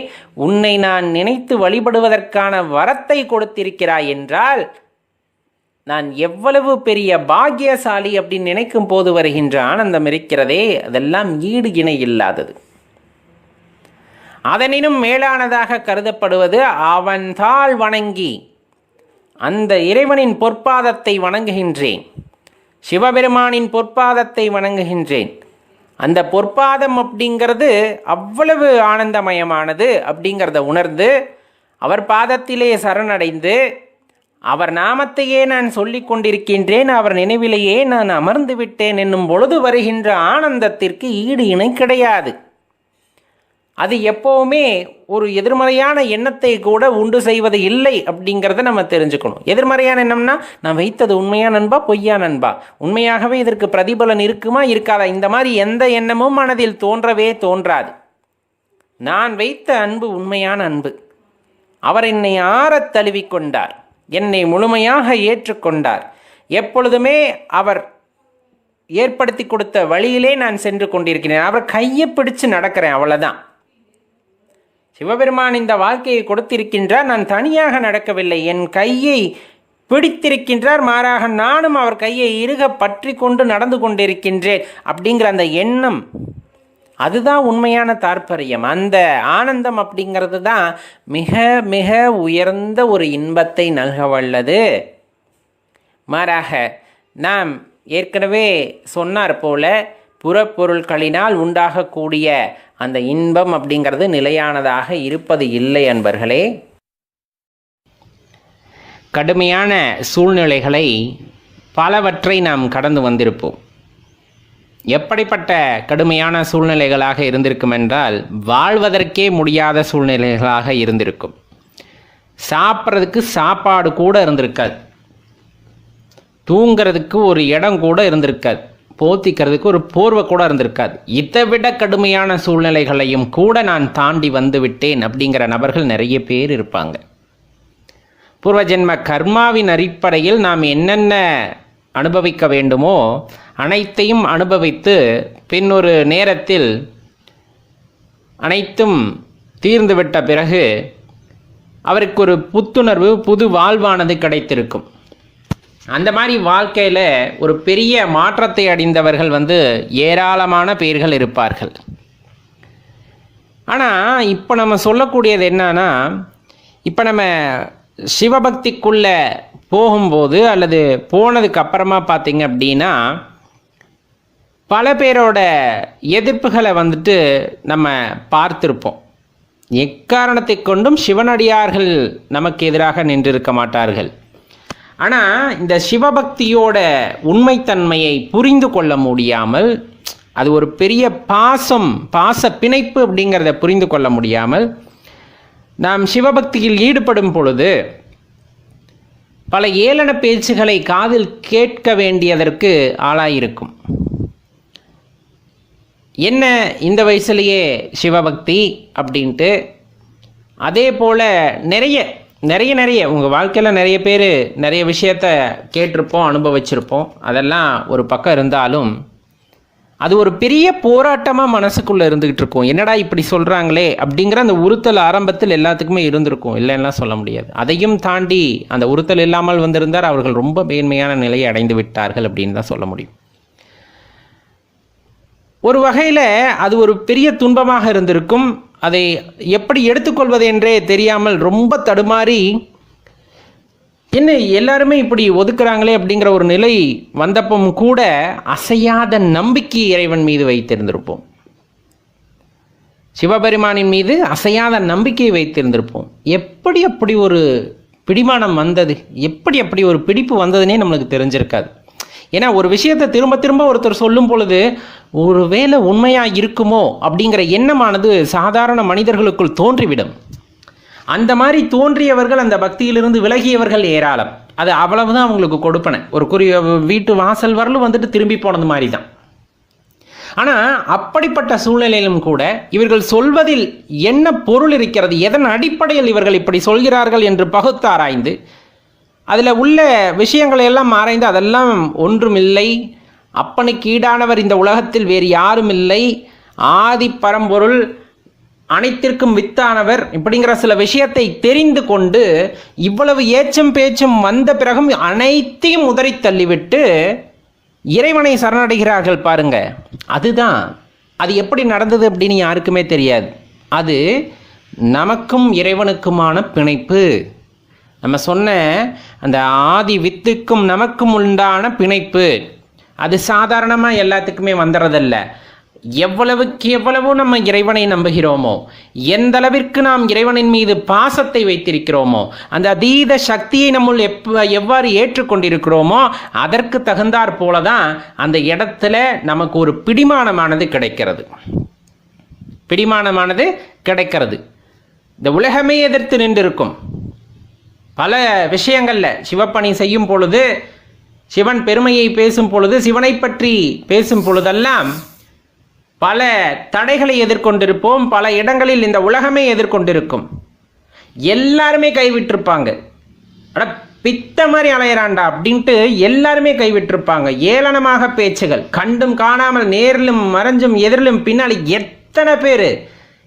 உன்னை நான் நினைத்து வழிபடுவதற்கான வரத்தை கொடுத்திருக்கிறாய் என்றால் நான் எவ்வளவு பெரிய பாக்கியசாலி அப்படின்னு நினைக்கும் போது வருகின்ற ஆனந்தம் இருக்கிறதே, அதெல்லாம் ஈடு இணை இல்லாதது. அதனினும் மேலானதாக கருதப்படுவது அவன் தாள் வணங்கி அந்த இறைவனின் பொற்பாதத்தை வணங்குகின்றேன், சிவபெருமானின் பொற்பாதத்தை வணங்குகின்றேன். அந்த பொற்பாதம் அப்படிங்கிறது அவ்வளவு ஆனந்தமயமானது அப்படிங்கிறத உணர்ந்து அவர் பாதத்திலே சரணடைந்து அவர் நாமத்தையே நான் சொல்லிக் கொண்டிருக்கின்றேன், அவர் நினைவிலேயே நான் அமர்ந்து விட்டேன் என்னும் பொழுது வருகின்ற ஆனந்தத்திற்கு ஈடு இணை கிடையாது. அது எப்போவுமே ஒரு எதிர்மறையான எண்ணத்தை கூட உண்டு செய்வது இல்லை அப்படிங்கிறத நம்ம தெரிஞ்சுக்கணும். எதிர்மறையான எண்ணம்னா நான் வைத்தது உண்மையா நண்பா பொய்யா நண்பா, உண்மையாகவே இதற்கு பிரதிபலன் இருக்குமா இருக்காதா, இந்த மாதிரி எந்த எண்ணமும் மனதில் தோன்றவே தோன்றாது. நான் வைத்த அன்பு உண்மையான அன்பு. அவர் என்னை ஆறத் தழுவிக்கொண்டார், என்னை முழுமையாக ஏற்றுக்கொண்டார். எப்பொழுதுமே அவர் ஏற்படுத்தி கொடுத்த வழியிலே நான் சென்று கொண்டிருக்கிறேன், அவர் கையை பிடிச்சு நடக்கிறேன், அவ்வளோதான். சிவபெருமான் இந்த வாழ்க்கையை கொடுத்திருக்கின்றார், நான் தனியாக நடக்கவில்லை, என் கையை பிடித்திருக்கின்றார், மாறாக நானும் அவர் கையை இறுக பற்றி கொண்டு நடந்து கொண்டிருக்கின்றேன் அப்படிங்கிற அந்த எண்ணம், அதுதான் உண்மையான தாற்பயம். அந்த ஆனந்தம் அப்படிங்கிறது தான் மிக மிக உயர்ந்த ஒரு இன்பத்தை நல்க வல்லது. மாறாக நாம் ஏற்கனவே சொன்னார் போல புறப்பொருட்களினால் உண்டாகக்கூடிய அந்த இன்பம் அப்படிங்கிறது நிலையானதாக இருப்பது இல்லை அன்பர்களே. கடுமையான சூழ்நிலைகளை பலவற்றை நாம் கடந்து வந்திருப்போம். எப்படிப்பட்ட கடுமையான சூழ்நிலைகளாக இருந்திருக்கும் என்றால் வாழ்வதற்கே முடியாத சூழ்நிலைகளாக இருந்திருக்கும். சாப்பிட்றதுக்கு சாப்பாடு கூட இருந்திருக்காது, தூங்கிறதுக்கு ஒரு இடம் கூட இருந்திருக்காது, போத்திக்கிறதுக்கு ஒரு போர்வை கூட இருந்திருக்காது. இதை விட கடுமையான சூழ்நிலைகளையும் கூட நான் தாண்டி வந்து விட்டேன் அப்படிங்கிற நபர்கள் நிறைய பேர் இருப்பாங்க. பூர்வஜென்ம கர்மாவின் அடிப்படையில் நாம் என்னென்ன அனுபவிக்க வேண்டுமோ அனைத்தையும் அனுபவித்து பின்னொரு நேரத்தில் அனைத்தும் தீர்ந்துவிட்ட பிறகு அவருக்கு ஒரு புத்துணர்வு, புது வாழ்வானது கிடைத்திருக்கும். அந்த மாதிரி வாழ்க்கையில் ஒரு பெரிய மாற்றத்தை அடைந்தவர்கள் ஏராளமான பேர்கள் இருப்பார்கள். ஆனால் இப்போ நம்ம சொல்லக்கூடியது என்னன்னா, இப்போ நம்ம சிவபக்திக்குள்ளே போகும்போது அல்லது போனதுக்கு அப்புறமா பார்த்தீங்க அப்படின்னா பல பேரோட எதிர்ப்புகளை நம்ம பார்த்துருப்போம். எக்காரணத்தை கொண்டும் சிவனடியார்கள் நமக்கு எதிராக நின்றிருக்க மாட்டார்கள். ஆனால் இந்த சிவபக்தியோட உண்மைத்தன்மையை புரிந்து கொள்ள முடியாமல், அது ஒரு பெரிய பாச பிணைப்பு அப்படிங்கிறத புரிந்து கொள்ள முடியாமல் நாம் சிவபக்தியில் ஈடுபடும் பொழுது பல ஏளன பேச்சுகளை காதில் கேட்க வேண்டியதற்கு ஆளாயிருக்கும். என்ன இந்த வயசுலேயே சிவபக்தி அப்படின்ட்டு. அதே போல் நிறைய உங்கள் வாழ்க்கையில் நிறைய பேர் நிறைய விஷயத்த கேட்டிருப்போம், அனுபவிச்சிருப்போம். அதெல்லாம் ஒரு பக்கம் இருந்தாலும் அது ஒரு பெரிய போராட்டமாக மனசுக்குள்ளே இருந்துக்கிட்டு இருக்கும். என்னடா இப்படி சொல்கிறாங்களே அப்படிங்கிற அந்த உறுத்தல் ஆரம்பத்தில் எல்லாத்துக்குமே இருந்திருக்கும், இல்லைன்னா சொல்ல முடியாது. அதையும் தாண்டி அந்த உறுத்தல் இல்லாமல் வந்திருந்தார் அவர்கள் ரொம்ப மேன்மையான நிலையை அடைந்து விட்டார்கள் அப்படின்னு தான் சொல்ல முடியும். ஒரு வகையில் அது ஒரு பெரிய துன்பமாக இருந்திருக்கும். அதை எப்படி எடுத்துக்கொள்வது என்றே தெரியாமல் ரொம்ப தடுமாறி, என்ன எல்லாருமே இப்படி ஒதுக்குறாங்களே அப்படிங்கிற ஒரு நிலை வந்தப்பும் கூட அசையாத நம்பிக்கை இறைவன் மீது வைத்திருந்திருப்போம். சிவபெருமானின் மீது அசையாத நம்பிக்கை வைத்திருந்திருப்போம். எப்படி அப்படி ஒரு பிடிமானம் வந்தது, எப்படி அப்படி ஒரு பிடிப்பு வந்ததுன்னே நம்மளுக்கு தெரிஞ்சிருக்காது. ஏன்னா ஒரு விஷயத்தை திரும்ப திரும்ப ஒருத்தர் சொல்லும் பொழுது ஒருவேளை உண்மையாக இருக்குமோ அப்படிங்கிற எண்ணமானது சாதாரண மனிதர்களுக்குள் தோன்றிவிடும். அந்த மாதிரி தோன்றியவர்கள் அந்த பக்தியிலிருந்து விலகியவர்கள் ஏராளம். அது அவ்வளவுதான் அவங்களுக்கு கொடுப்பன. ஒரு வீட்டு வாசல் வரலும் திரும்பி போனது மாதிரி தான். ஆனால் அப்படிப்பட்ட சூழ்நிலையிலும் கூட இவர்கள் சொல்வதில் என்ன பொருள் இருக்கிறது, எதன் அடிப்படையில் இவர்கள் இப்படி சொல்கிறார்கள் என்று பகுத்தாராய்ந்து அதில் உள்ள விஷயங்களை எல்லாம் ஆராய்ந்து அதெல்லாம் ஒன்றுமில்லை, அப்பனுக்கு ஈடானவர் இந்த உலகத்தில் வேறு யாரும் இல்லை, ஆதி பரம்பொருள் அனைத்திற்கும் வித்தானவர் இப்படிங்கிற சில விஷயத்தை தெரிந்து கொண்டு இவ்வளவு ஏச்சும் பேச்சும் வந்த பிறகும் அனைத்தையும் உதறி தள்ளிவிட்டு இறைவனை சரணடைகிறார்கள் பாருங்க. அதுதான் அது எப்படி நடந்தது அப்படின்னு யாருக்குமே தெரியாது. அது நமக்கும் இறைவனுக்குமான பிணைப்பு. நம்ம சொன்ன அந்த ஆதி வித்துக்கும் நமக்கும் உண்டான பிணைப்பு அது சாதாரணமாக எல்லாத்துக்குமே வந்துடுறதில்ல. எவ்வளவுக்கு எவ்வளவு நம்ம இறைவனை நம்புகிறோமோ, எந்த அளவிற்கு நாம் இறைவனின் மீது பாசத்தை வைத்திருக்கிறோமோ, அந்த அதீத சக்தியை நம்முள் எவ்வாறு ஏற்றுக்கொண்டிருக்கிறோமோ அதற்கு தகுந்தாற் போல தான் அந்த இடத்துல நமக்கு ஒரு பிடிமானமானது கிடைக்கிறது. இந்த உலகமே எதிர்த்து நின்றிருக்கும். பல விஷயங்களில் சிவப்பணி செய்யும் பொழுது, சிவன் பெருமையை பேசும் பொழுது, சிவனை பற்றி பேசும் பொழுதெல்லாம் பல தடைகளை எதிர்கொண்டிருப்போம். பல இடங்களில் இந்த உலகமே எதிர்கொண்டிருக்கும். எல்லாருமே கைவிட்டிருப்பாங்க. அட பித்த மாதிரி அலையிறாண்டா அப்படின்ட்டு எல்லாருமே கைவிட்டிருப்பாங்க. ஏளனமாக பேச்சுகள், கண்டும் காணாமல் நேரிலும் மறைஞ்சும் எதிரிலும் பின்னாடி எத்தனை பேர்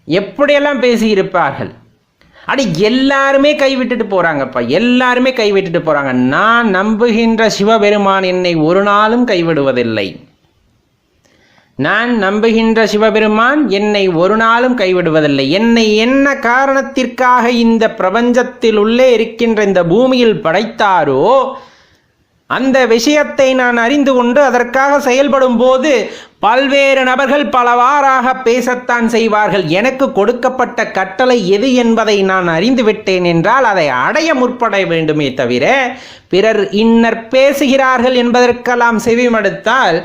எப்படியெல்லாம் பேசியிருப்பார்கள். அடி எல்லாருமே கைவிட்டுட்டு போகிறாங்கப்பா, எல்லாருமே கைவிட்டுட்டு போகிறாங்க. நான் நம்புகின்ற சிவபெருமான் என்னை ஒரு நாளும் கைவிடுவதில்லை. நான் நம்புகின்ற சிவபெருமான் என்னை ஒரு நாளும் கைவிடுவதில்லை. என்னை என்ன காரணத்திற்காக இந்த பிரபஞ்சத்தில் உள்ளே இருக்கின்ற இந்த பூமியில் படைத்தாரோ அந்த விஷயத்தை நான் அறிந்து கொண்டு அதற்காக செயல்படும் போது பல்வேறு நபர்கள் பலவாறாக பேசத்தான் செய்வார்கள். எனக்கு கொடுக்கப்பட்ட கட்டளை எது என்பதை நான் அறிந்து விட்டேன் என்றால் அதை அடைய முற்பட வேண்டுமே தவிர பிறர் இன்னர் பேசுகிறார்கள் என்பதற்கெல்லாம் செவிமடுத்தால்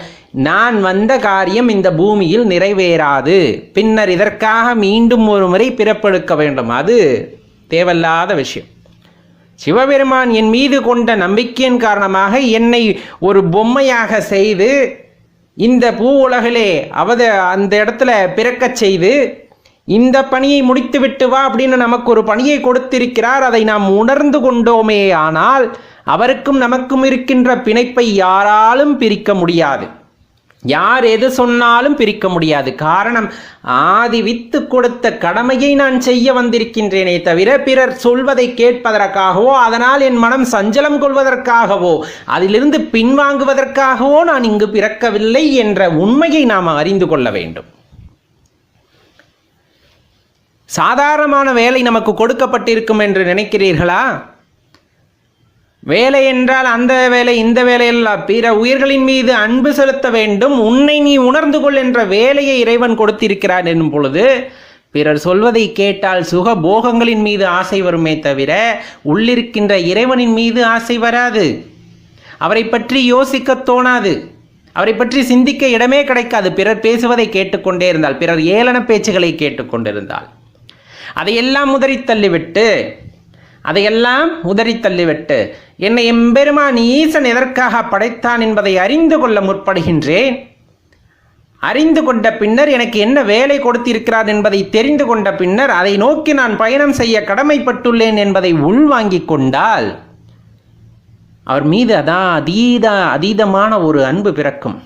நான் வந்த காரியம் இந்த பூமியில் நிறைவேறாது. பின்னர் இதற்காக மீண்டும் ஒரு முறை பிறப்பெடுக்க வேண்டும். அது தேவையில்லாத விஷயம். சிவபெருமான் என் மீது கொண்ட நம்பிக்கையின் காரணமாக என்னை ஒரு பொம்மையாக செய்து இந்த பூ உலகிலே அந்த இடத்துல பிறக்கச் செய்து இந்த பணியை முடித்து விட்டு வா அப்படின்னு நமக்கு ஒரு பணியை கொடுத்திருக்கிறார். அதை நாம் உணர்ந்து கொண்டோமே ஆனால் அவருக்கும் நமக்கும் இருக்கின்ற பிணைப்பை யாராலும் பிரிக்க முடியாது. யார் எது சொன்னாலும் பிரிக்க முடியாது. காரணம், ஆதி வித்து கொடுத்த கடமையை நான் செய்ய வந்திருக்கின்றேனே தவிர பிறர் சொல்வதை கேட்பதற்காகவோ அதனால் என் மனம் சஞ்சலம் கொள்வதற்காகவோ அதிலிருந்து பின்வாங்குவதற்காகவோ நான் இங்கு பிறக்கவில்லை என்ற உண்மையை நாம் அறிந்து கொள்ள வேண்டும். சாதாரணமான வேலை நமக்கு கொடுக்கப்பட்டிருக்கும் என்று நினைக்கிறீர்களா? வேலை என்றால் அந்த வேலை இந்த வேலையெல்லாம் பிற உயிர்களின் மீது அன்பு செலுத்த வேண்டும், உன்னை நீ உணர்ந்து கொள் என்ற வேலையை இறைவன் கொடுத்திருக்கிறார் என்னும் பொழுது பிறர் சொல்வதை கேட்டால் சுக போகங்களின் மீது ஆசை வருமே தவிர உள்ளிருக்கின்ற இறைவனின் மீது ஆசை வராது. அவரை பற்றி யோசிக்க தோணாது, அவரை பற்றி சிந்திக்க இடமே கிடைக்காது. பிறர் பேசுவதை கேட்டுக்கொண்டே இருந்தால், பிறர் ஏளன பேச்சுகளை கேட்டுக்கொண்டிருந்தால் அதையெல்லாம் உதறி தள்ளிவிட்டு என்னை எம்பெருமான் ஈசன் எதற்காக படைத்தான் என்பதை அறிந்து கொள்ள முற்படுகின்றேன். அறிந்து கொண்ட பின்னர் எனக்கு என்ன வேலை கொடுத்திருக்கிறார் என்பதை தெரிந்து கொண்ட பின்னர் அதை நோக்கி நான் பயணம் செய்ய கடமைப்பட்டுள்ளேன் என்பதை உள்வாங்கிக் கொண்டால் அவர் மீது அதீதமான ஒரு அன்பு பிறக்கும்.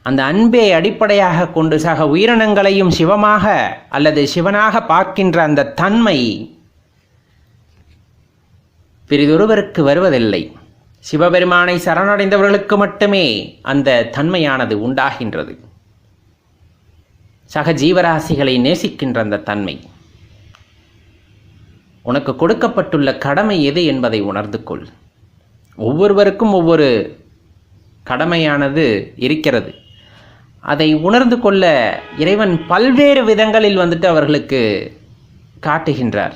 அந்த அன்பை அடிப்படையாக கொண்டு சக உயிரினங்களையும் சிவமாக அல்லது சிவனாக பார்க்கின்ற அந்த தன்மை பிறிதொருவருக்கு வருவதில்லை. சிவபெருமானை சரணடைந்தவர்களுக்கு மட்டுமே அந்த தன்மையானது உண்டாகின்றது. சக ஜீவராசிகளை நேசிக்கின்ற அந்த தன்மை. உனக்கு கொடுக்கப்பட்டுள்ள கடமை எது என்பதை உணர்ந்து கொள். ஒவ்வொருவருக்கும் ஒவ்வொரு கடமையானது இருக்கிறது. அதை உணர்ந்து கொள்ள இறைவன் பல்வேறு விதங்களில் அவர்களுக்கு காட்டுகின்றார்.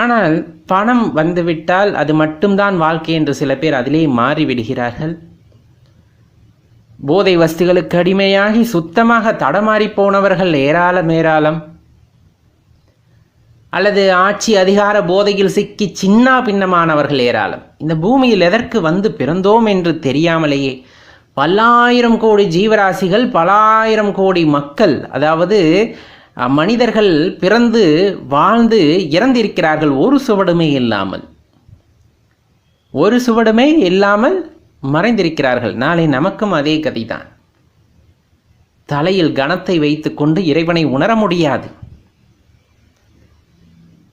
ஆனால் பணம் வந்துவிட்டால் அது மட்டும்தான் வாழ்க்கை என்று சில பேர் அதிலே மாறிவிடுகிறார்கள். போதை வஸ்துகளுக்கு அடிமையாகி சுத்தமாக தடமாறி போனவர்கள் ஏராளம். அல்லது ஆட்சி அதிகார போதையில் சிக்கி சின்ன பின்னமானவர்கள் ஏராளம். இந்த பூமியில் எதற்கு வந்து பிறந்தோம் என்று தெரியாமலேயே பல்லாயிரம் கோடி ஜீவராசிகள், பல்லாயிரம் கோடி மக்கள், அதாவது மனிதர்கள் பிறந்து வாழ்ந்து இறந்திருக்கிறார்கள். ஒரு சுவடுமே இல்லாமல் மறைந்திருக்கிறார்கள். நாளை நமக்கும் அதே கதிதான். தலையில் கணத்தை வைத்துக்கொண்டு இறைவனை உணர முடியாது.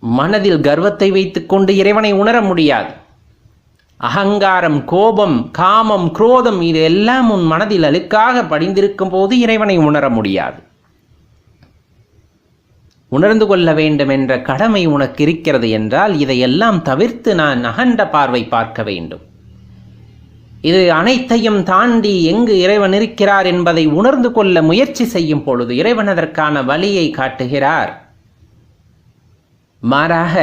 மனதில் கர்வத்தை வைத்துக்கொண்டு இறைவனை உணர முடியாது. அகங்காரம், கோபம், காமம், குரோதம் இது எல்லாம் உன் மனதில் அழுக்காக படிந்திருக்கும் போது இறைவனை உணர முடியாது. உணர்ந்து கொள்ள வேண்டும் என்ற கடமை உனக்கு இருக்கிறது என்றால் இதையெல்லாம் தவிர்த்து நான் அகண்ட பார்வை பார்க்க வேண்டும். இது அனைத்தையும் தாண்டி எங்கு இறைவன் இருக்கிறார் என்பதை உணர்ந்து கொள்ள முயற்சி செய்யும் பொழுது இறைவன் அதற்கான வழியை காட்டுகிறார். மாறாக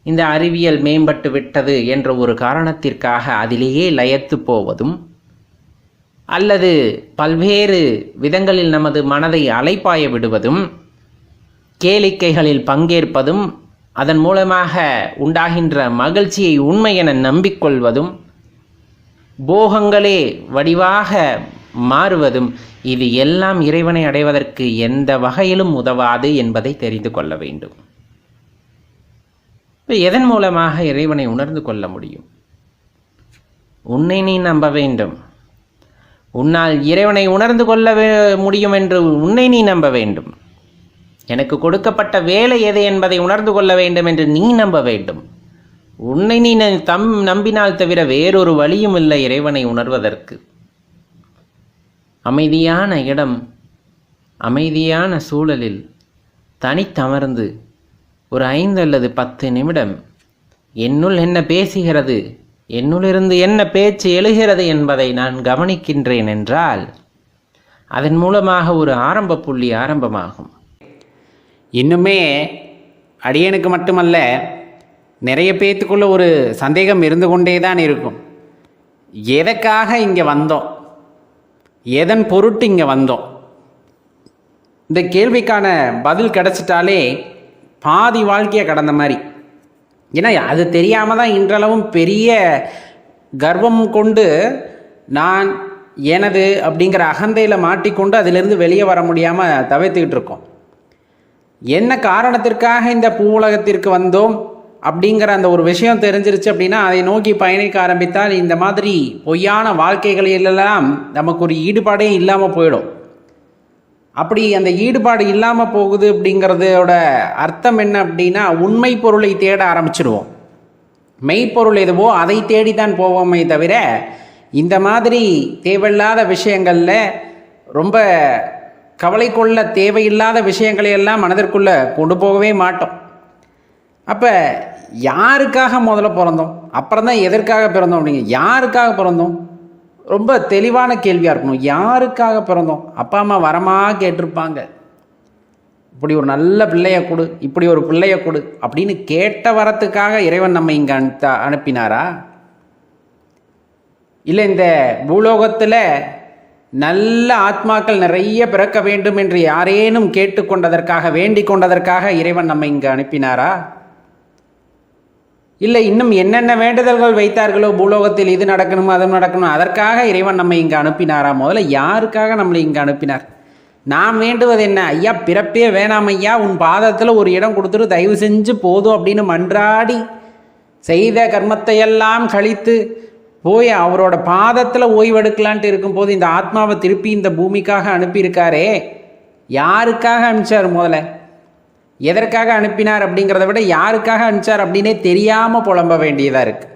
இந்த அறிவியல் மேம்பட்டு விட்டது என்ற ஒரு காரணத்திற்காக அதிலேயே லயத்து போவதும் அல்லது பல்வேறு விதங்களில் நமது மனதை அலைப்பாய விடுவதும், கேளிக்கைகளில் பங்கேற்பதும், அதன் மூலமாக உண்டாகின்ற மகிழ்ச்சியை உண்மை என நம்பிக்கொள்வதும், போகங்களே வடிவாக மாறுவதும், இது எல்லாம் இறைவனை அடைவதற்கு எந்த வகையிலும் உதவாது என்பதை தெரிந்து கொள்ள வேண்டும். எதன் மூலமாக இறைவனை உணர்ந்து கொள்ள முடியும்? உன்னை நீ நம்ப வேண்டும். உன்னால் இறைவனை உணர்ந்து கொள்ள முடியும் என்று உன்னை நீ நம்ப வேண்டும். எனக்கு கொடுக்கப்பட்ட வேலை எது என்பதை உணர்ந்து கொள்ள வேண்டும் என்று நீ நம்ப வேண்டும். உன்னை நீ நம்பினால் தவிர வேறொரு வழியும் இல்லை இறைவனை உணர்வதற்கு. அமைதியான இடம், அமைதியான சூழலில் தனித்தமர்ந்து ஒரு 5 அல்லது 10 நிமிடம் என்னுள் என்ன பேசுகிறது, என்னுள்ளிருந்து என்ன பேச்சு எழுகிறது என்பதை நான் கவனிக்கின்றேன் என்றால் அதன் மூலமாக ஒரு ஆரம்ப புள்ளி ஆரம்பமாகும். இன்னுமே அடியனுக்கு மட்டுமல்ல, நிறைய பேத்துக்குள்ள ஒரு சந்தேகம் இருந்து கொண்டே தான் இருக்கும். எதற்காக இங்கே வந்தோம், எதன் பொருட்டு இங்கே வந்தோம்? இந்த கேள்விக்கான பதில் கிடச்சிட்டாலே பாதி வாழ்க்கையை கடந்த மாதிரி. ஏன்னா அது தெரியாமல் தான் இன்றளவும் பெரிய கர்வம் கொண்டு நான் எனது அப்படிங்கிற அகந்தையில் மாட்டிக்கொண்டு அதிலிருந்து வெளியே வர முடியாமல் தவிர்த்துக்கிட்டு இருக்கோம். என்ன காரணத்திற்காக இந்த பூவுலகத்திற்கு வந்தோம், அப்படிங்கிற அந்த ஒரு விஷயம் தெரிஞ்சிருச்சு அப்படின்னா அதை நோக்கி பயணிக்க ஆரம்பித்தால் இந்த மாதிரி பொய்யான வாழ்க்கைகளிலெல்லாம் நமக்கு ஒரு ஈடுபாடே இல்லாமல் போயிடும். அப்படி அந்த ஈடுபாடு இல்லாமல் போகுது அப்படிங்கிறதோட அர்த்தம் என்ன அப்படின்னா, உண்மை பொருளை தேட ஆரம்பிச்சிடுவோம். மெய்ப்பொருள் எதுவோ அதை தேடித்தான் போவோமே தவிர இந்த மாதிரி தேவையில்லாத விஷயங்களில் ரொம்ப கவலை கொள்ள தேவையில்லாத விஷயங்களையெல்லாம் மனதிற்குள்ளே கொண்டு போகவே மாட்டோம். அப்போ யாருக்காக முதல்ல பிறந்தோம், அப்புறம் தான் எதற்காக பிறந்தோம் அப்படிங்க. யாருக்காக பிறந்தோம் ரொம்ப தெளிவான கேள்வியாக இருக்கணும். யாருக்காக பிறந்தோம்? அப்பா அம்மா வரமாக கேட்டிருப்பாங்க, இப்படி ஒரு நல்ல பிள்ளைய கொடு, இப்படி ஒரு பிள்ளைய கொடு அப்படின்னு கேட்ட வரத்துக்காக இறைவன் நம்ம இங்கே அனுப்பினாரா? இல்லை இந்த பூலோகத்தில் நல்ல ஆத்மாக்கள் நிறைய பிறக்க வேண்டும் என்று யாரேனும் கேட்டுக்கொண்டதற்காக வேண்டிக் கொண்டதற்காக இறைவன் நம்ம இங்கே அனுப்பினாரா? இல்லை இன்னும் என்னென்ன வேண்டுதல்கள் வைத்தார்களோ பூலோகத்தில் இது நடக்கணும் அது நடக்கணும் அதற்காக இறைவன் நம்ம இங்கே அனுப்பினாரா? முதல்ல யாருக்காக நம்மளை இங்கே அனுப்பினார்? நாம் வேண்டுவது என்ன? ஐயா பிறப்பே வேணாம் ஐயா, உன் பாதத்தில் ஒரு இடம் கொடுத்துட்டு தயவு செஞ்சு போதும் அப்படின்னு மன்றாடி செய்த கர்மத்தையெல்லாம் கழித்து போய் அவரோட பாதத்தில் ஓய்வெடுக்கலான்ட்டு இருக்கும்போது இந்த ஆத்மாவை திருப்பி இந்த பூமிக்காக அனுப்பியிருக்காரே, யாருக்காக அனுப்பிச்சார்? முதல்ல எதற்காக அனுப்பினார் அப்படிங்கிறத விட யாருக்காக அனுப்பிச்சார் அப்படின்னே தெரியாமல் புலம்ப வேண்டியதாக இருக்குது.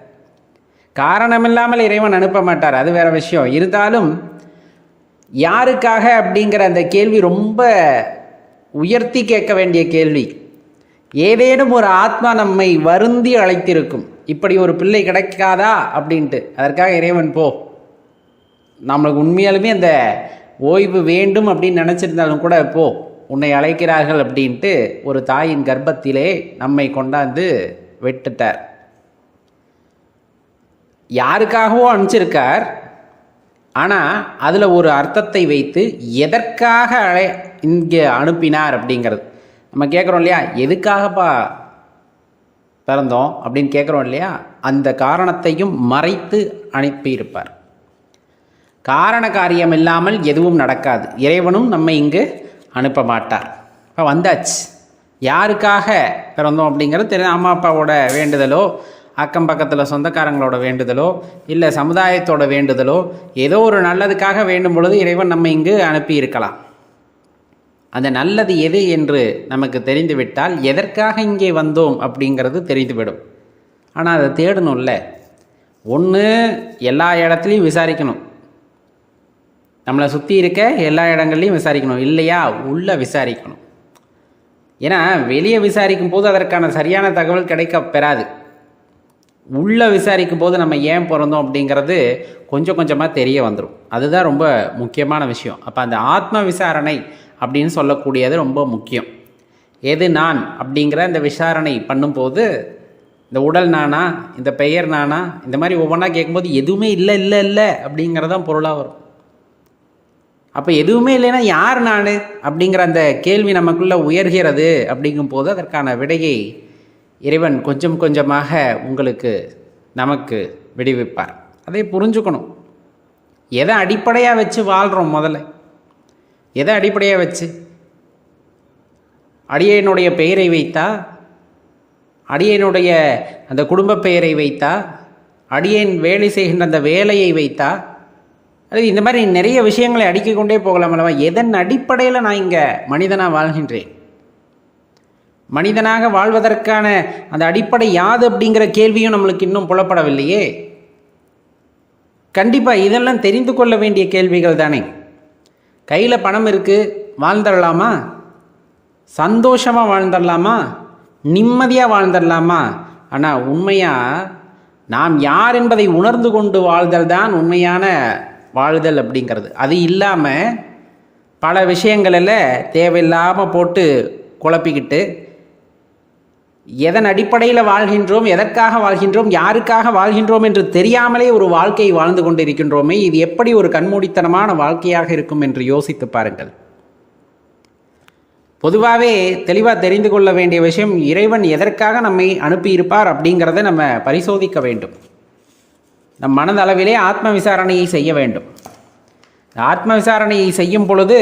காரணமில்லாமல் இறைவன் அனுப்ப மாட்டார், அது வேற விஷயம். இருந்தாலும் யாருக்காக அப்படிங்கிற அந்த கேள்வி ரொம்ப உயர்த்தி கேட்க வேண்டிய கேள்வி. ஏதேனும் ஒரு ஆத்மா நம்மை வருந்தி அழைத்திருக்கும், இப்படி ஒரு பிள்ளை கிடைக்காதா அப்படின்ட்டு. அதற்காக இறைவன் போ, நம்மளுக்கு உண்மையாலுமே அந்த ஓய்வு வேண்டும் அப்படின்னு நினச்சிருந்தாலும் கூட போ, உன்னை அழைக்கிறார்கள் அப்படின்ட்டு ஒரு தாயின் கர்ப்பத்திலே நம்மை கொண்டாந்து விட்டுட்டார். யாருக்காகவோ அனுப்பிச்சிருக்கார், ஆனால் அதில் ஒரு அர்த்தத்தை வைத்து எதற்காக இங்கே அனுப்பினார் அப்படிங்கிறது நம்ம கேட்குறோம் இல்லையா? எதுக்காகப்பா பிறந்தோம் அப்படின்னு கேட்குறோம் இல்லையா? அந்த காரணத்தையும் மறைத்து அனுப்பியிருப்பார். காரண காரியம் இல்லாமல் எதுவும் நடக்காது. இறைவனும் நம்மை இங்கு அனுப்ப மாட்டார். இப்போ வந்தாச்சு. யாருக்காக பிறந்தோம் அப்படிங்கிறது தெரியும். அம்மா அப்பாவோட வேண்டுதலோ, அக்கம் பக்கத்தில் சொந்தக்காரங்களோட வேண்டுதலோ, இல்லை சமுதாயத்தோட வேண்டுதலோ, ஏதோ ஒரு நல்லதுக்காக வேண்டும் பொழுது இறைவன் நம்ம இங்கு அனுப்பி இருக்கலாம். அந்த நல்லது எது என்று நமக்கு தெரிந்துவிட்டால் எதற்காக இங்கே வந்தோம் அப்படிங்கிறது தெரிந்துவிடும். ஆனால் அதை தேடணும்ல. ஒன்று எல்லா இடத்துலையும் விசாரிக்கணும், நம்மளை சுற்றி இருக்க எல்லா இடங்கள்லையும் விசாரிக்கணும். இல்லையா உள்ளே விசாரிக்கணும். ஏன்னா வெளியே விசாரிக்கும் போது அதற்கான சரியான தகவல் கிடைக்க பெறாது. உள்ளே விசாரிக்கும் போது நம்ம ஏன் பிறந்தோம் அப்படிங்கிறது கொஞ்சம் கொஞ்சமாக தெரிய வந்துடும். அதுதான் ரொம்ப முக்கியமான விஷயம். அப்போ அந்த ஆத்ம விசாரணை அப்படின்னு சொல்லக்கூடியது ரொம்ப முக்கியம். எது நான் அப்படிங்கிற அந்த விசாரணை பண்ணும்போது இந்த உடல் நானா, இந்த பெயர் நானா, இந்த மாதிரி ஒவ்வொன்றா கேட்கும்போது எதுவுமே இல்லை இல்லை இல்லை அப்படிங்கிறதான் பொருளாக வரும். அப்போ எதுவுமே இல்லைன்னா யார் நான் அப்படிங்கிற அந்த கேள்வி நமக்குள்ளே உயர்கிறது. அப்படிங்கும்போது அதற்கான விடையை இறைவன் கொஞ்சம் கொஞ்சமாக உங்களுக்கு நமக்கு விடுவிப்பார். அதை புரிஞ்சுக்கணும். எதை அடிப்படையாக வச்சு வாழ்கிறோம்? முதல்ல எதை அடிப்படையாக வச்சு? அடியனுடைய பெயரை வைத்தா, அடியனுடைய அந்த குடும்ப பெயரை வைத்தா, அடியேன் வேலை செய்கின்ற அந்த வேலையை வைத்தா, அது இந்த மாதிரி நிறைய விஷயங்களை அடுக்கிக்கொண்டே போகலாம் அல்லவா? எதன் அடிப்படையில் நான் இங்கே மனிதனாக வாழ்கின்றேன்? மனிதனாக வாழ்வதற்கான அந்த அடிப்படை யாது அப்படிங்கிற கேள்வியும் நம்மளுக்கு இன்னும் புலப்படவில்லையே. கண்டிப்பாக இதெல்லாம் தெரிந்து கொள்ள வேண்டிய கேள்விகள் தானே. கையில் பணம் இருக்குது, வாழ்ந்துடலாமா? சந்தோஷமாக வாழ்ந்துடலாமா? நிம்மதியாக வாழ்ந்துடலாமா? ஆனால் உண்மையாக நாம் யார் என்பதை உணர்ந்து கொண்டு வாழ்தல் தான் உண்மையான வாழ்தல் அப்படிங்கிறது. அது இல்லாமல் பல விஷயங்களில் தேவையில்லாமல் போட்டு குழப்பிக்கிட்டு எதன் அடிப்படையில் வாழ்கின்றோம், எதற்காக வாழ்கின்றோம், யாருக்காக வாழ்கின்றோம் என்று தெரியாமலே ஒரு வாழ்க்கையை வாழ்ந்து கொண்டு இருக்கின்றோமே, இது எப்படி ஒரு கண்மூடித்தனமான வாழ்க்கையாக இருக்கும் என்று யோசித்து பாருங்கள். பொதுவாகவே தெளிவாக தெரிந்து கொள்ள வேண்டிய விஷயம், இறைவன் எதற்காக நம்மை அனுப்பியிருப்பார் அப்படிங்கிறத நம்ம பரிசோதிக்க வேண்டும். நம் மனதளவிலே ஆத்ம விசாரணையை செய்ய வேண்டும். ஆத்ம விசாரணையை செய்யும் பொழுது